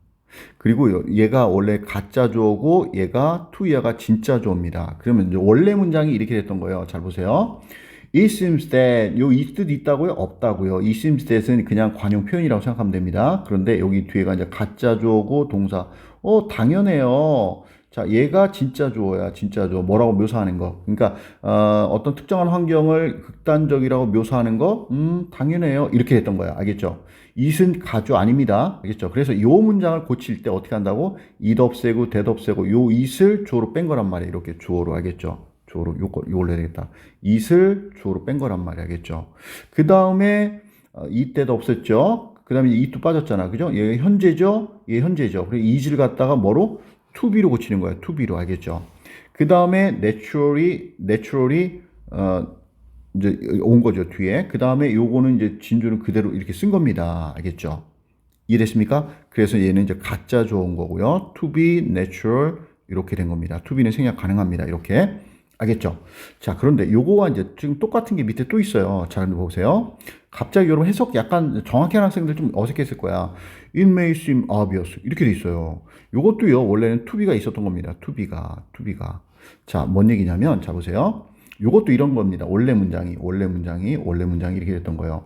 그리고 얘가 원래 가짜 주어고 얘가 to 얘가 진짜 주어입니다. 그러면 이제 원래 문장이 이렇게 됐던 거예요. 잘 보세요. It seems that 요 이 뜻 있다고요? 없다고요. It seems that은 그냥 관용 표현이라고 생각하면 됩니다. 그런데 여기 뒤에가 이제 가짜 주어고 동사. 당연해요. 자, 얘가 진짜 주어야, 진짜 주어. 뭐라고 묘사하는 거. 그러니까, 어떤 특정한 환경을 극단적이라고 묘사하는 거, 당연해요. 이렇게 됐던 거야. 알겠죠? it은 가주 아닙니다. 알겠죠? 그래서 요 문장을 고칠 때 어떻게 한다고? it 없애고, that 없애고, 요 it을 주어로 뺀 거란 말이에요. 이렇게 주어로. 알겠죠? 주어로, 요걸 해야 되겠다. it을 주어로 뺀 거란 말이에요. 알겠죠? 그 다음에, 이때도 없었죠? 그 다음에 it도 빠졌잖아. 그죠? 얘 현재죠? 얘 현재죠. 그리고 is를 갖다가 뭐로? to be로 고치는 거예요. to be로. 알겠죠? 그 다음에 naturally, 이제 온 거죠. 뒤에. 그 다음에 요거는 이제 진주는 그대로 이렇게 쓴 겁니다. 알겠죠? 이해됐습니까? 그래서 얘는 이제 가짜 좋은 거고요. to be natural 이렇게 된 겁니다. to be는 생략 가능합니다. 이렇게. 알겠죠? 자, 그런데 요거와 이제 지금 똑같은 게 밑에 또 있어요. 잘 보세요. 갑자기 여러분 해석 약간 정확히 하는 학생들 좀 어색했을 거야. It may seem obvious. 이렇게 돼 있어요. 요것도요, 원래는 to be가 있었던 겁니다. to be가. 자, 뭔 얘기냐면, 자, 보세요. 요것도 이런 겁니다. 원래 문장이 이렇게 됐던 거예요.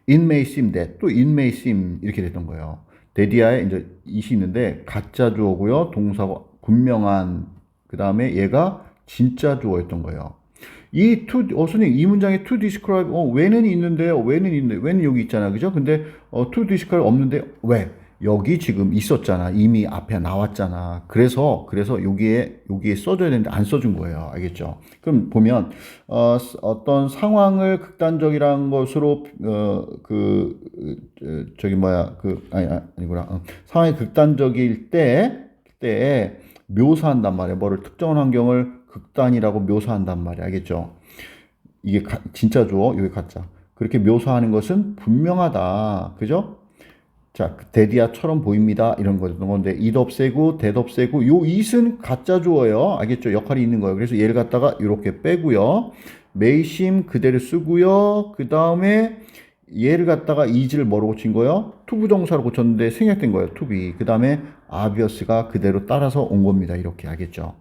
It may seem that. 또 it may seem 이렇게 됐던 거예요. 데디아에 이제 it이 있는데, 가짜 주어고요. 동사고, 분명한. 그 다음에 얘가 진짜 주어였던 거예요. 선생님, 이 문장에 to describe, when은 있는데요. when은 여기 있잖아. 그죠? 근데, to describe 없는데, 왜? 여기 지금 있었잖아. 이미 앞에 나왔잖아. 그래서 여기에 써줘야 되는데 안 써준 거예요. 알겠죠? 그럼 보면, 어떤 상황을 극단적이라는 것으로, 아니구나. 상황이 극단적일 때에 묘사한단 말이에요. 뭐를 특정한 환경을 극단이라고 묘사한단 말이에요. 알겠죠? 이게 진짜 주어, 여기 가짜. 그렇게 묘사하는 것은 분명하다. 그죠? 자, 데디아처럼 보입니다. 이런 건데, it 없애고, that 없애고, 요 it은 가짜 주어예요. 알겠죠? 역할이 있는 거예요. 그래서 얘를 갖다가 이렇게 빼고요. may seem 그대로 쓰고요. 그 다음에 얘를 갖다가 is를 뭐로 고친 거예요? to 부정사로 고쳤는데 생략된 거예요. to be. 그 다음에 obvious가 그대로 따라서 온 겁니다. 이렇게. 알겠죠?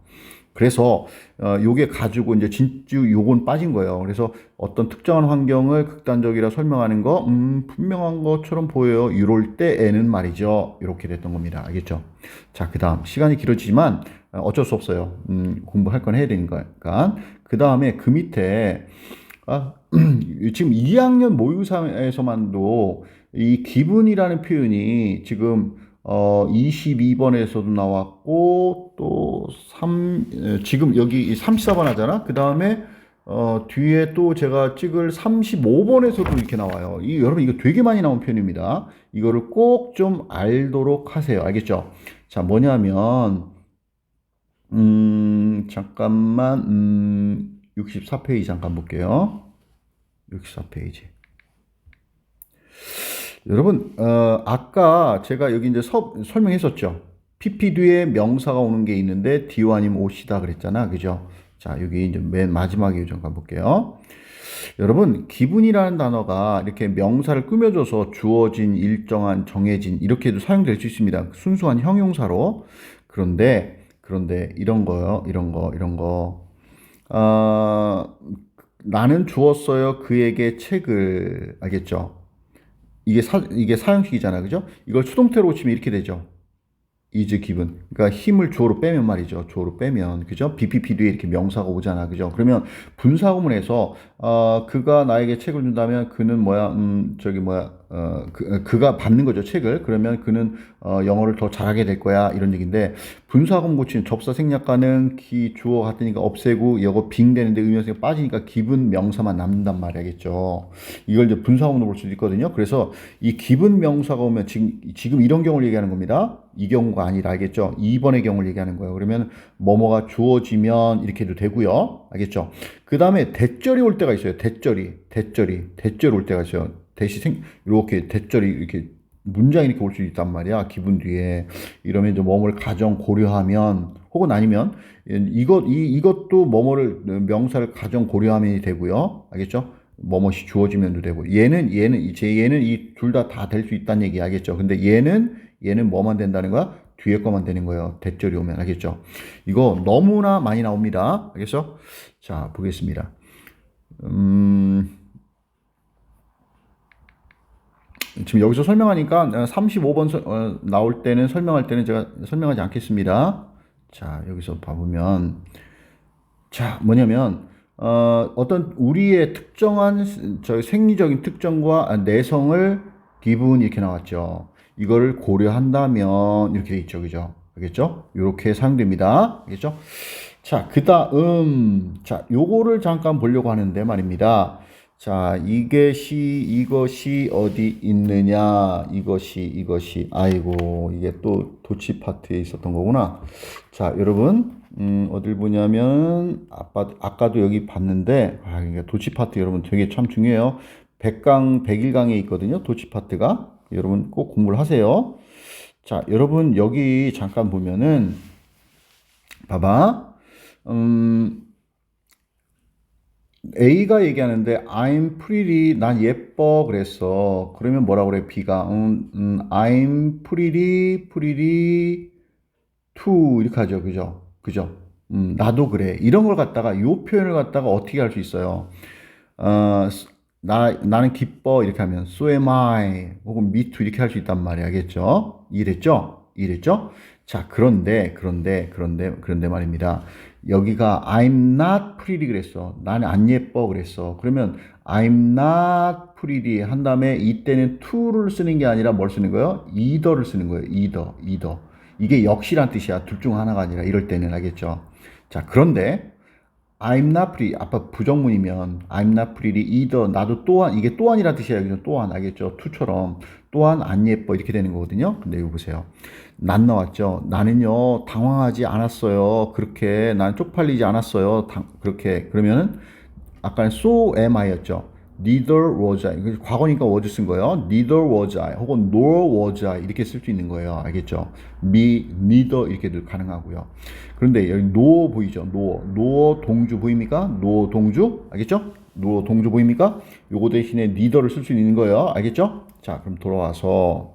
그래서 요게 가지고 이제 진주 요건 빠진 거예요. 그래서 어떤 특정한 환경을 극단적이라 설명하는 거 분명한 것처럼 보여요. 이럴 때에는 말이죠. 이렇게 됐던 겁니다. 알겠죠? 자, 그다음 시간이 길어지지만 어쩔 수 없어요. 공부할 건 해야 되니까. 그 다음에 그 밑에 지금 2학년 모의고사에서만도 이 기분이라는 표현이 지금 22번에서도 나왔고, 또 지금 여기 34번 하잖아? 그 다음에, 뒤에 또 제가 찍을 35번에서도 이렇게 나와요. 여러분, 이거 되게 많이 나온 표현입니다. 이거를 꼭 좀 알도록 하세요. 알겠죠? 자, 뭐냐면, 잠깐만, 64페이지 잠깐 볼게요. 64페이지. 여러분, 아까 제가 여기 이제 설명했었죠. PP 뒤에 명사가 오는 게 있는데, D와 아니면 OC다 그랬잖아. 그죠? 자, 여기 이제 맨 마지막에 잠깐 볼게요. 여러분, 기분이라는 단어가 이렇게 명사를 꾸며줘서 주어진, 일정한, 정해진, 이렇게도 사용될 수 있습니다. 순수한 형용사로. 그런데, 이런 거요. 이런 거. 나는 주었어요. 그에게 책을. 알겠죠? 이게 사형식이잖아. 그죠? 이걸 수동태로 고치면 이렇게 되죠. is given. 그러니까 힘을 주어로 빼면 말이죠. 주어로 빼면. 그죠? BPP 뒤에 이렇게 명사가 오잖아. 그죠? 그러면 분사구문에서, 그가 나에게 책을 준다면 그는 그가 받는 거죠. 책을. 그러면 그는, 영어를 더 잘하게 될 거야. 이런 얘기인데, 분사구문 고치는 접사 생략 가능, 주어 같으니까 없애고, 이거 빙 되는데 의미가 빠지니까 기분 명사만 남는단 말이겠죠. 이걸 이제 분사구문으로 볼 수도 있거든요. 그래서 이 기분 명사가 오면 지금 이런 경우를 얘기하는 겁니다. 이 경우가 아니라 알겠죠? 2번의 경우를 얘기하는 거예요. 그러면 뭐뭐가 주어지면 이렇게 해도 되고요. 알겠죠? 그 다음에 대절이 올 때가 있어요. 대절이 올 때가 있어요. 이렇게 대절이 이렇게 문장이 이렇게 올 수 있단 말이야. 기분 뒤에. 이러면 이제 뭐뭐를 가정 고려하면 혹은 아니면 이것도 뭐뭐를 명사를 가정 고려하면이 되고요. 알겠죠? 뭐뭐시 주어지면도 되고 얘는 이 둘 다 될 수 있다는 얘기 알겠죠? 근데 얘는 뭐만 된다는 거야? 뒤에 거만 되는 거예요. 대절이 오면 알겠죠? 이거 너무나 많이 나옵니다. 알겠죠? 자, 보겠습니다. 지금 여기서 설명하니까 35번 나올 때는 설명할 때는 제가 설명하지 않겠습니다. 자, 여기서 봐보면 자, 뭐냐면 어떤 우리의 특정한 생리적인 특征과 내성을 기분 이렇게 나왔죠. 이거를 고려한다면 이렇게 돼 있죠. 그죠? 알겠죠? 이렇게 사용됩니다. 알겠죠? 자, 그다음 자, 요거를 잠깐 보려고 하는데 말입니다. 자, 이것이 어디 있느냐? 이것이 아이고, 이게 또 도치 파트에 있었던 거구나. 자, 여러분 어딜 보냐면 아까도 여기 봤는데 이게 도치 파트 여러분 되게 참 중요해요. 100강 101강에 있거든요. 도치 파트가. 여러분 꼭 공부를 하세요. 자, 여러분 여기 잠깐 보면은 봐봐. A가 얘기하는데 I'm pretty 난 예뻐 그랬어. 그러면 뭐라고 그래? B가 I'm pretty too 이렇게 하죠. 그죠? 나도 그래. 이런 걸 갖다가 요 표현을 갖다가 어떻게 할 수 있어요? 어, 나는 기뻐 이렇게 하면 so am I 혹은 me too 이렇게 할 수 있단 말이야. 알겠죠? 이랬죠? 자, 그런데 말입니다. 여기가 I'm not pretty 그랬어. 나는 안 예뻐 그랬어. 그러면 I'm not pretty 한 다음에 이때는 to를 쓰는 게 아니라 뭘 쓰는 거예요? either를 쓰는 거예요. either. 이게 역시란 뜻이야. 둘 중 하나가 아니라 이럴 때는 알겠죠? 자, 그런데 I'm not pretty 아까 부정문이면 I'm not pretty either 나도 또한 이게 또한이란 뜻이야. 여기서 또한 알겠죠? to처럼 또한 안 예뻐 이렇게 되는 거거든요. 근데 이거 보세요. 난 나왔죠. 나는요 당황하지 않았어요. 그렇게 난 쪽팔리지 않았어요. 그렇게 그러면은 아까는 so am I였죠. Neither was I. 과거니까 was 쓴 거예요. Neither was I 혹은 nor was I 이렇게 쓸 수 있는 거예요. 알겠죠? neither 이렇게도 가능하고요. 그런데 여기 no 보이죠? no 동주 보입니까? no 동주 알겠죠? no 동주 보입니까? 요거 대신에 neither를 쓸 수 있는 거예요. 알겠죠? 자, 그럼 돌아와서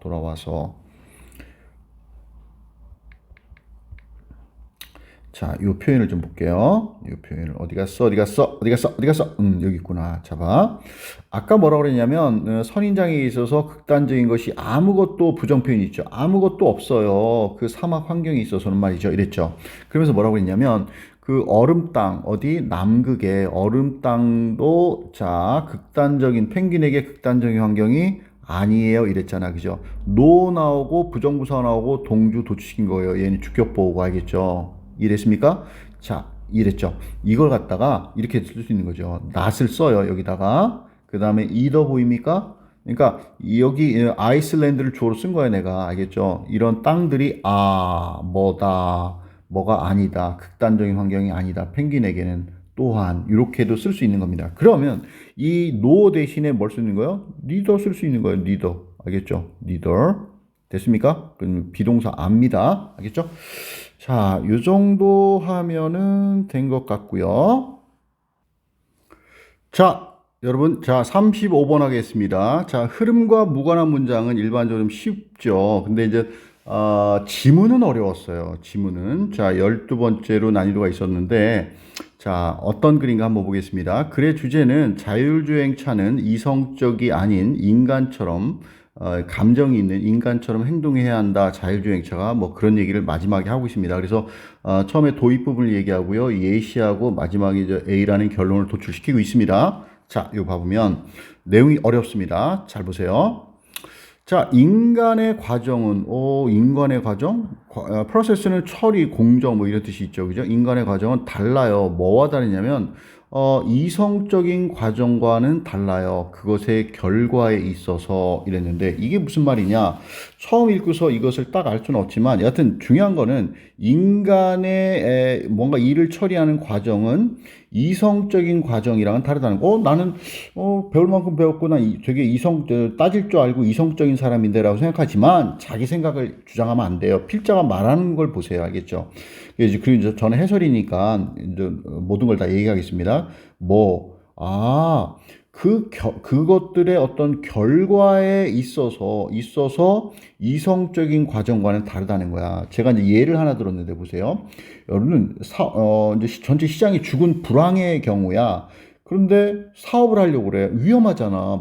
자, 요 표현을 좀 볼게요. 요 표현을 어디 갔어? 여기 있구나. 잡아. 아까 뭐라고 그랬냐면 선인장에 있어서 극단적인 것이 아무것도 부정 표현이 있죠. 아무것도 없어요. 그 사막 환경에 있어서는 말이죠. 이랬죠. 그러면서 뭐라고 그랬냐면 그 얼음 땅 어디 남극의 얼음 땅도 자 극단적인 펭귄에게 극단적인 환경이 아니에요 이랬잖아 그죠? 노 나오고 부정부사 나오고 동주 도치시킨 거예요. 얘는 주격보호고 알겠죠? 이랬습니까? 자, 이랬죠. 이걸 갖다가 이렇게 쓸 수 있는 거죠. not을 써요, 여기다가. 그 다음에 either 보입니까? 그러니까 여기 아이슬란드를 주어로 쓴 거야, 내가. 알겠죠? 이런 땅들이 뭐가 아니다. 극단적인 환경이 아니다. 펭귄에게는 또한 이렇게도 쓸 수 있는 겁니다. 그러면 이 no 대신에 뭘 쓰는 거예요? neither 쓸 수 있는 거예요. neither. 알겠죠? neither. 됐습니까? 그럼 비동사 압니다. 알겠죠? 자, 요 정도 하면은 된 것 같고요. 자, 여러분, 자, 35번 하겠습니다. 자, 흐름과 무관한 문장은 일반적으로 좀 쉽죠. 근데 이제, 지문은 어려웠어요. 지문은. 자, 12번째로 난이도가 있었는데, 자, 어떤 글인가 한번 보겠습니다. 글의 주제는 자율주행차는 이성적이 아닌 인간처럼 감정이 있는 인간처럼 행동해야 한다. 자율주행차가 뭐 그런 얘기를 마지막에 하고 있습니다. 그래서 처음에 도입 부분을 얘기하고요. 예시하고 마지막에 이제 A라는 결론을 도출시키고 있습니다. 자, 이거 봐보면 내용이 어렵습니다. 잘 보세요. 자, 인간의 과정은 인간의 과정? 프로세스는 처리, 공정 뭐 이런 뜻이 있죠. 그죠? 인간의 과정은 달라요. 뭐와 다르냐면 이성적인 과정과는 달라요. 그것의 결과에 있어서 이랬는데 이게 무슨 말이냐? 처음 읽고서 이것을 딱 알 수는 없지만 여하튼 중요한 거는 인간의 뭔가 일을 처리하는 과정은 이성적인 과정이랑은 다르다는 거. 나는 배울 만큼 배웠고 나 되게 따질 줄 알고 이성적인 사람인데라고 생각하지만 자기 생각을 주장하면 안 돼요. 필자가 말하는 걸 보세요. 알겠죠? 그리고 이제 저는 해설이니까 이제 모든 걸 다 얘기하겠습니다. 그것들의 어떤 결과에 있어서 이성적인 과정과는 다르다는 거야. 제가 이제 예를 하나 들었는데 보세요. 여러분은 이제 전체 시장이 죽은 불황의 경우야. 그런데 사업을 하려고 그래. 위험하잖아.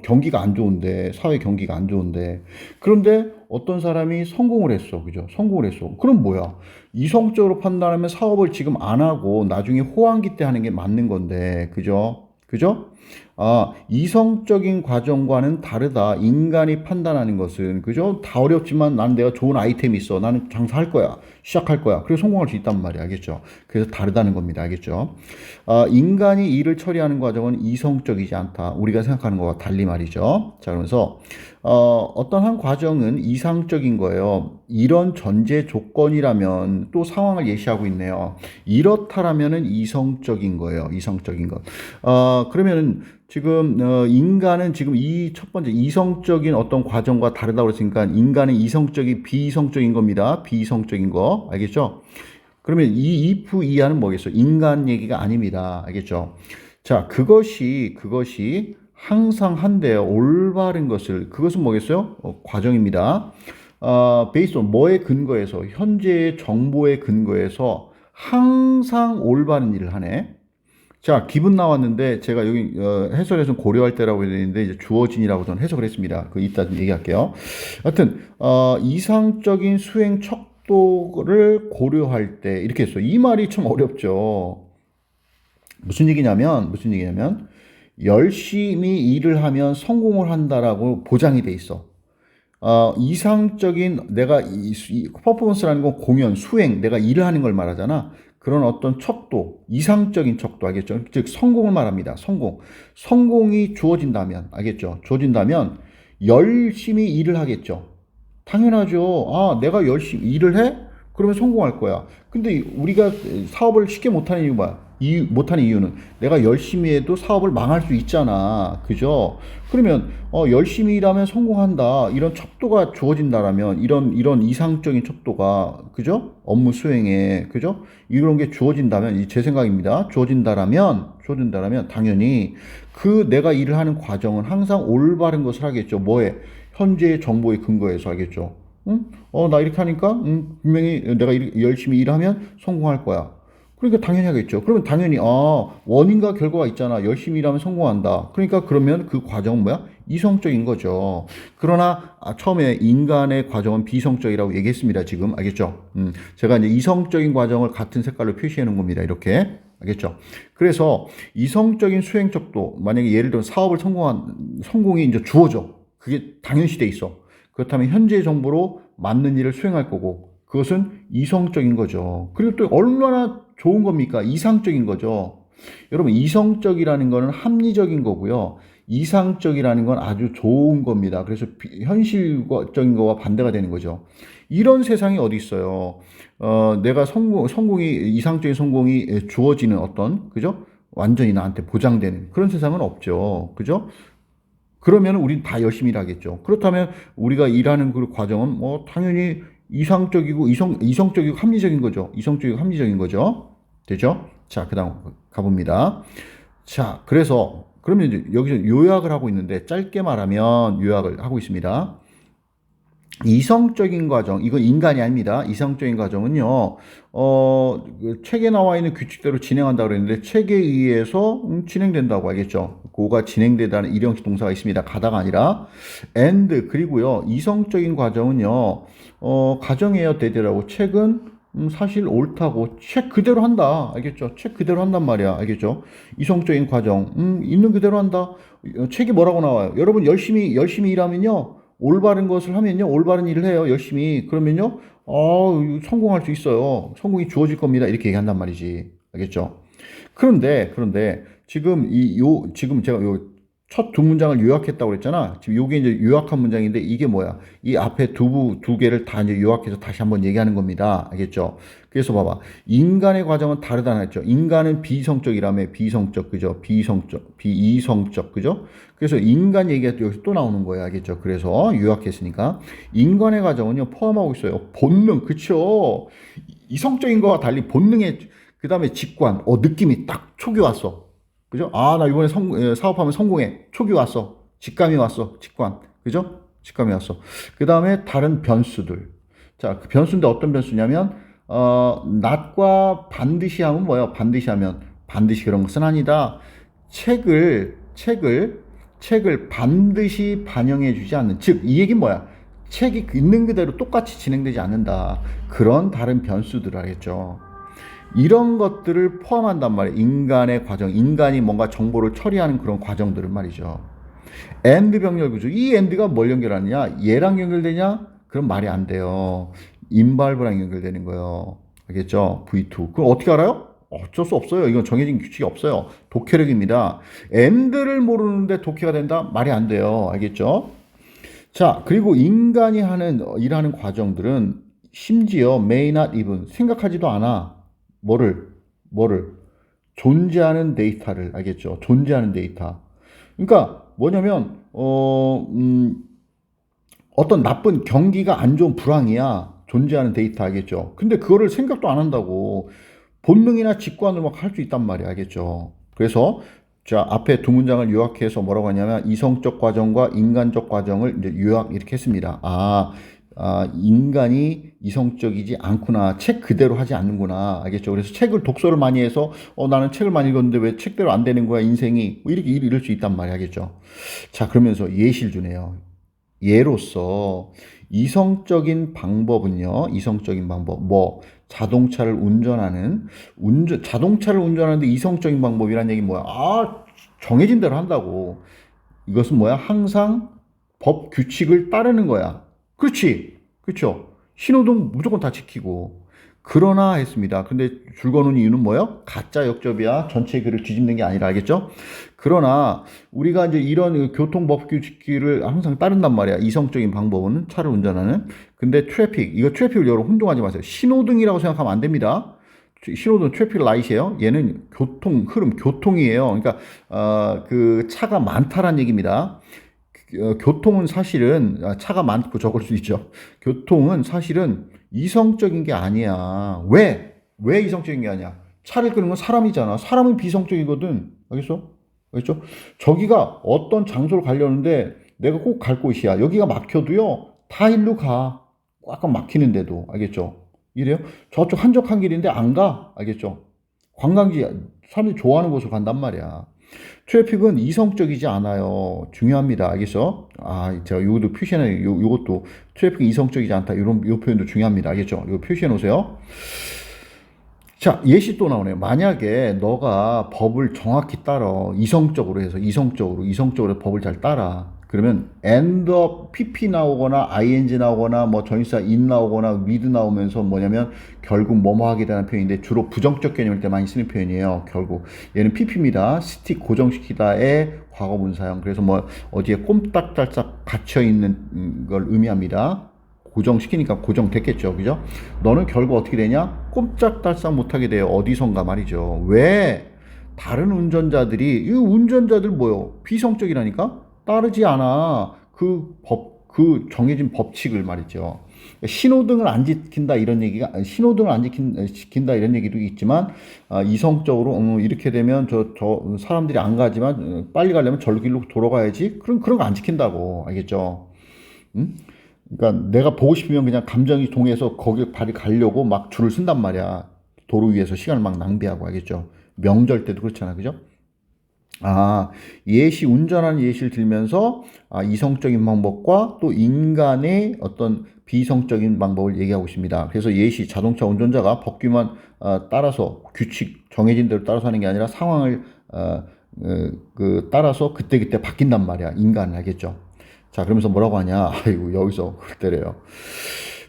경기가 안 좋은데, 사회 경기가 안 좋은데. 그런데 어떤 사람이 성공을 했어. 그죠? 성공을 했어. 그럼 뭐야? 이성적으로 판단하면 사업을 지금 안 하고 나중에 호황기 때 하는 게 맞는 건데. 그죠? 그죠? 이성적인 과정과는 다르다. 인간이 판단하는 것은, 그죠? 다 어렵지만 내가 좋은 아이템이 있어. 나는 장사할 거야. 시작할 거야. 그래서 성공할 수 있단 말이야. 알겠죠? 그래서 다르다는 겁니다. 알겠죠? 인간이 일을 처리하는 과정은 이성적이지 않다. 우리가 생각하는 것과 달리 말이죠. 자, 그러면서, 어떤 한 과정은 이상적인 거예요. 이런 전제 조건이라면 또 상황을 예시하고 있네요. 이렇다라면은 이성적인 거예요. 이성적인 것. 그러면은 지금 인간은 지금 이 첫 번째 이성적인 어떤 과정과 다르다고 그랬으니까 인간은 비이성적인 겁니다. 비이성적인 거. 알겠죠? 그러면 이 if 이하는 뭐겠어요? 인간 얘기가 아닙니다. 알겠죠? 자, 그것이 항상 한데요. 올바른 그것은 뭐겠어요? 과정입니다. based on 뭐에 근거해서, 현재의 정보에 근거해서 항상 올바른 일을 하네. 자, 기분 나왔는데 제가 여기 해설에서는 고려할 때라고 했는데 이제 주어진이라고 저는 해석을 했습니다. 이따 좀 얘기할게요. 하여튼 이상적인 수행 척도를 고려할 때 이렇게 했어요. 이 말이 참 어렵죠. 무슨 얘기냐면 열심히 일을 하면 성공을 한다라고 보장이 돼 있어. 이상적인 퍼포먼스라는 건 공연, 수행, 내가 일을 하는 걸 말하잖아. 그런 어떤 척도, 이상적인 척도, 알겠죠? 즉, 성공을 말합니다. 성공이 주어진다면, 알겠죠? 주어진다면, 열심히 일을 하겠죠. 당연하죠. 내가 열심히 일을 해? 그러면 성공할 거야. 근데 우리가 사업을 쉽게 못하는 이유 뭐야? 못하는 이유는 내가 열심히 해도 사업을 망할 수 있잖아. 그죠? 그러면 열심히 일하면 성공한다. 이런 척도가 주어진다라면 이런 이상적인 척도가 그죠? 업무 수행에 그죠? 이런 게 주어진다면 제 생각입니다. 주어진다라면 당연히 내가 일을 하는 과정은 항상 올바른 것을 하겠죠. 뭐에? 현재의 정보에 근거해서 하겠죠. 응? 나 이렇게 하니까 분명히 내가 열심히 일하면 성공할 거야. 그러니까 당연히 하겠죠. 그러면 당연히 원인과 결과가 있잖아. 열심히 일하면 성공한다. 그러면 그 과정은 뭐야? 이성적인 거죠. 그러나 처음에 인간의 과정은 비이성적이라고 얘기했습니다. 지금 알겠죠? 제가 이제 이성적인 과정을 같은 색깔로 표시해 놓은 겁니다. 이렇게 알겠죠? 그래서 이성적인 수행척도 만약에 예를 들어 사업을 성공이 이제 주어져. 그게 당연시 돼 있어. 그렇다면 현재의 정보로 맞는 일을 수행할 거고 그것은 이성적인 거죠. 그리고 또 얼마나 좋은 겁니까? 이상적인 거죠. 여러분, 이성적이라는 거는 합리적인 거고요. 이상적이라는 건 아주 좋은 겁니다. 그래서 현실적인 거와 반대가 되는 거죠. 이런 세상이 어디 있어요? 내가 이상적인 성공이 주어지는 그죠? 완전히 나한테 보장되는 그런 세상은 없죠. 그죠? 그러면 우린 다 열심히 일하겠죠. 그렇다면 우리가 일하는 그 과정은 당연히 이성적이고 합리적인 거죠. 이성적이고 합리적인 거죠. 되죠? 자, 그 다음 가봅니다. 자, 그러면 이제 여기서 요약을 하고 있는데, 짧게 말하면 요약을 하고 있습니다. 이성적인 과정, 이건 인간이 아닙니다. 이성적인 과정은요, 책에 나와 있는 규칙대로 진행한다고 그랬는데, 책에 의해서 진행된다고 알겠죠? 고가 진행되다는 일형식 동사가 있습니다. 가다가 아니라. 그리고요, 이성적인 과정은요, 가정이에요, 대대라고. 책은 사실 옳다고. 책 그대로 한다. 알겠죠? 책 그대로 한단 말이야. 알겠죠? 이성적인 과정, 있는 그대로 한다. 책이 뭐라고 나와요? 여러분, 열심히 일하면요, 올바른 것을 하면요, 올바른 일을 해요, 열심히. 그러면요, 성공할 수 있어요. 성공이 주어질 겁니다. 이렇게 얘기한단 말이지. 알겠죠? 그런데, 지금 지금 제가 첫 두 문장을 요약했다고 그랬잖아. 지금 요게 이제 요약한 문장인데 이게 뭐야? 이 앞에 두 개를 다 이제 요약해서 다시 한번 얘기하는 겁니다. 알겠죠? 그래서 봐봐. 인간의 과정은 다르다는 했죠. 인간은 비성적이라며 비성적, 그죠? 비성적, 비이성적, 그죠? 그래서 인간 얘기가 여기서 또 나오는 거예요. 알겠죠? 그래서 요약했으니까 인간의 과정은요 포함하고 있어요. 본능, 그쵸? 이성적인 거와 달리 본능의 그 다음에 직관, 느낌이 딱 촉이 왔어. 그죠? 아, 나 이번에 사업하면 성공해. 촉이 왔어. 직감이 왔어. 직관. 그죠? 직감이 왔어. 그 다음에 다른 변수들. 자, 그 변수인데 어떤 변수냐면, not과 반드시 하면 뭐예요? 반드시 하면, 반드시 그런 것은 아니다. 책을 반드시 반영해 주지 않는. 즉, 이 얘기는 뭐야? 책이 있는 그대로 똑같이 진행되지 않는다. 그런 다른 변수들 알겠죠? 이런 것들을 포함한단 말이에요. 인간의 과정, 인간이 뭔가 정보를 처리하는 그런 과정들을 말이죠. AND 병렬 구조. 이 AND가 뭘 연결하느냐? 얘랑 연결되냐? 그럼 말이 안 돼요. 인발브랑 연결되는 거예요. 알겠죠? V2. 그럼 어떻게 알아요? 어쩔 수 없어요. 이건 정해진 규칙이 없어요. 독해력입니다. AND를 모르는데 독해가 된다? 말이 안 돼요. 알겠죠? 자, 그리고 인간이 일하는 과정들은 심지어 may not even 생각하지도 않아. 뭐를 존재하는 데이터를 알겠죠? 존재하는 데이터. 그러니까 뭐냐면 어떤 나쁜 경기가 안 좋은 불황이야. 존재하는 데이터 알겠죠? 근데 그거를 생각도 안 한다고 본능이나 직관으로 막 할 수 있단 말이야. 알겠죠? 그래서 자, 앞에 두 문장을 요약해서 뭐라고 하냐면 이성적 과정과 인간적 과정을 이제 요약 이렇게 했습니다. 인간이 이성적이지 않구나. 책 그대로 하지 않는구나. 알겠죠? 그래서 책을 독서를 많이 해서 나는 책을 많이 읽었는데 왜 책대로 안 되는 거야, 인생이. 뭐 이렇게 이럴 수 있단 말이야. 알겠죠? 자, 그러면서 예시를 주네요. 예로서 이성적인 방법은요. 이성적인 방법. 자동차를 자동차를 운전하는데 이성적인 방법이란 얘기 뭐야? 정해진 대로 한다고. 이것은 뭐야? 항상 법 규칙을 따르는 거야. 그렇지. 그렇죠. 신호등 무조건 다 지키고. 그러나 했습니다. 근데 줄 거는 이유는 뭐예요? 가짜 역접이야. 전체 글을 뒤집는 게 아니라 알겠죠? 그러나 우리가 이제 이런 교통법 규칙을 항상 따른단 말이야. 이성적인 방법은 차를 운전하는. 근데 이거 트래픽을 여러분 혼동하지 마세요. 신호등이라고 생각하면 안 됩니다. 신호등 트래픽 라이트예요. 얘는 교통이에요. 그러니까 그 차가 많다란 얘기입니다. 교통은 사실은 차가 많고 적을 수 있죠. 교통은 사실은 이성적인 게 아니야. 왜 이성적인 게 아니야? 차를 끄는 건 사람이잖아. 사람은 비성적이거든. 알겠어? 알겠죠? 저기가 어떤 장소로 가려는데 내가 꼭 갈 곳이야. 여기가 막혀도요. 다 일로 가. 꽉꽉 막히는데도. 알겠죠? 이래요? 저쪽 한적한 길인데 안 가. 알겠죠? 관광지 사람들이 좋아하는 곳으로 간단 말이야. 트래픽은 이성적이지 않아요. 중요합니다. 알겠죠? 제가 요것도 요것도 트래픽이 이성적이지 않다. 요 표현도 중요합니다. 알겠죠? 이거 표시해 놓으세요. 자, 예시 또 나오네요. 만약에 너가 법을 정확히 따라, 이성적으로 법을 잘 따라. 그러면 end of pp 나오거나 ing 나오거나 뭐 전치사 in 나오거나 with 나오면서 뭐냐면 결국 뭐뭐 하게 되는 표현인데 주로 부정적 개념일 때 많이 쓰는 표현이에요. 결국 얘는 pp입니다. stick 고정시키다의 과거분사형. 그래서 뭐 어디에 꼼딱달싹 갇혀 있는 걸 의미합니다. 고정시키니까 고정됐겠죠. 그죠? 너는 결국 어떻게 되냐? 꼼짝달싹 못하게 돼요. 어디선가 말이죠. 왜? 다른 운전자들이, 이 운전자들 뭐요? 비성적이라니까? 따르지 않아. 그 정해진 법칙을 말이죠. 신호등을 안 지킨다 이런 얘기가, 신호등을 안 지킨다 이런 얘기도 있지만, 이성적으로, 이렇게 되면 사람들이 안 가지만, 빨리 가려면 절로 길로 돌아가야지? 그런 거 안 지킨다고. 알겠죠? 응? 그러니까 내가 보고 싶으면 그냥 감정이 동해서 거기 발이 가려고 막 줄을 쓴단 말이야. 도로 위에서 시간을 막 낭비하고. 알겠죠? 명절 때도 그렇잖아. 그죠? 운전하는 예시를 들면서 이성적인 방법과 또 인간의 어떤 비성적인 방법을 얘기하고 있습니다. 그래서 자동차 운전자가 법규만 따라서 정해진 대로 따라서 하는 게 아니라 상황을 따라서 그때그때 바뀐단 말이야. 인간은. 알겠죠? 자, 그러면서 뭐라고 하냐? 여기서 그럴 때래요.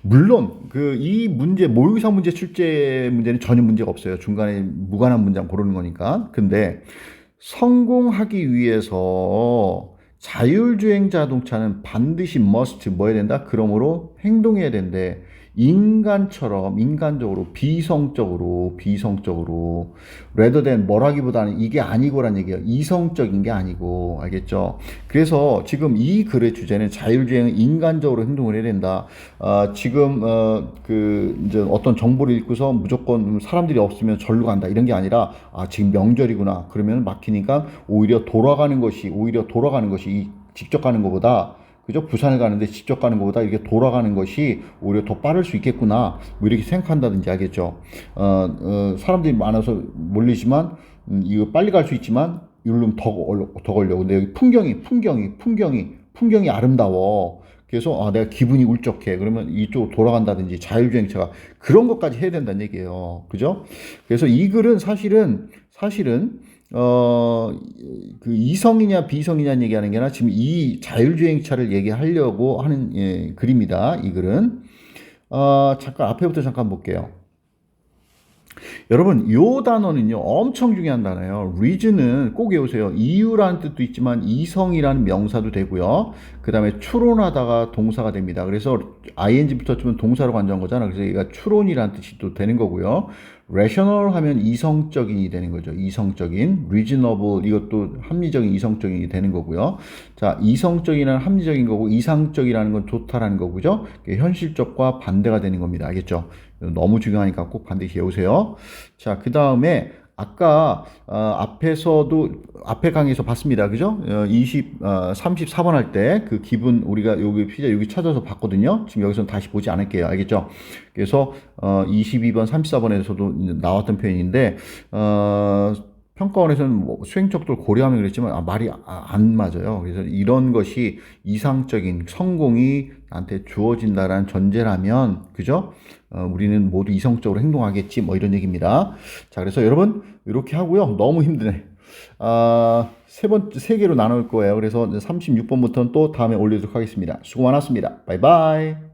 물론 이 모의고사 문제 출제 문제는 전혀 문제가 없어요. 중간에 무관한 문장 고르는 거니까. 근데 성공하기 위해서 자율주행 자동차는 반드시 must 뭐 해야 된다? 그러므로 행동해야 된대. 인간처럼 인간적으로 비성적으로 rather than 뭐라기보다는 이게 아니고란 얘기예요. 이성적인 게 아니고 알겠죠? 그래서 지금 이 글의 주제는 자율주행은 인간적으로 행동을 해야 된다. 지금 그 이제 어떤 정보를 읽고서 무조건 사람들이 없으면 절로 간다 이런 게 아니라 지금 명절이구나 그러면 막히니까 오히려 돌아가는 것이 이 직접 가는 것보다 그죠? 부산을 가는데 직접 가는 것보다 이렇게 돌아가는 것이 오히려 더 빠를 수 있겠구나. 뭐 이렇게 생각한다든지 알겠죠? 사람들이 많아서 몰리지만, 이거 빨리 갈 수 있지만, 이러면 더 걸려. 근데 여기 풍경이 아름다워. 그래서, 내가 기분이 울적해. 그러면 이쪽으로 돌아간다든지 자율주행차가 그런 것까지 해야 된다는 얘기예요. 그죠? 그래서 이 글은 사실은, 그 이성이냐 비성이냐는 얘기하는 게 아니라 지금 이 자율주행차를 얘기하려고 하는 글입니다. 이 글은. 잠깐 앞에부터 잠깐 볼게요. 여러분, 요 단어는요, 엄청 중요한 단어예요. reason은 꼭 외우세요. 이유라는 뜻도 있지만 이성이라는 명사도 되고요. 그 다음에 추론하다가 동사가 됩니다. 그래서 ing 붙었으면 동사로 간주한 거잖아. 그래서 얘가 추론이라는 뜻이 또 되는 거고요. rational 하면 이성적인이 되는 거죠. 이성적인. reasonable 이것도 합리적인 이성적인이 되는 거고요. 자, 이성적이라는 합리적인 거고 이상적이라는 건 좋다라는 거고죠. 현실적과 반대가 되는 겁니다. 알겠죠? 너무 중요하니까 꼭 반드시 외우세요. 자, 그 다음에 아까 앞에 강의에서 봤습니다. 그죠? 34번 할 때 그 기분 우리가 여기 찾아서 봤거든요. 지금 여기서는 다시 보지 않을게요. 알겠죠? 그래서 22번, 34번에서도 나왔던 표현인데 평가원에서는 뭐 수행적도를 고려하면 그랬지만 말이 안 맞아요. 그래서 이런 것이 이상적인 성공이 나한테 주어진다라는 전제라면 그죠? 우리는 모두 이성적으로 행동하겠지 뭐 이런 얘기입니다. 자, 그래서 여러분 이렇게 하고요. 너무 힘드네. 세 개로 나눌 거예요. 그래서 36번부터는 또 다음에 올리도록 하겠습니다. 수고 많았습니다. 바이바이.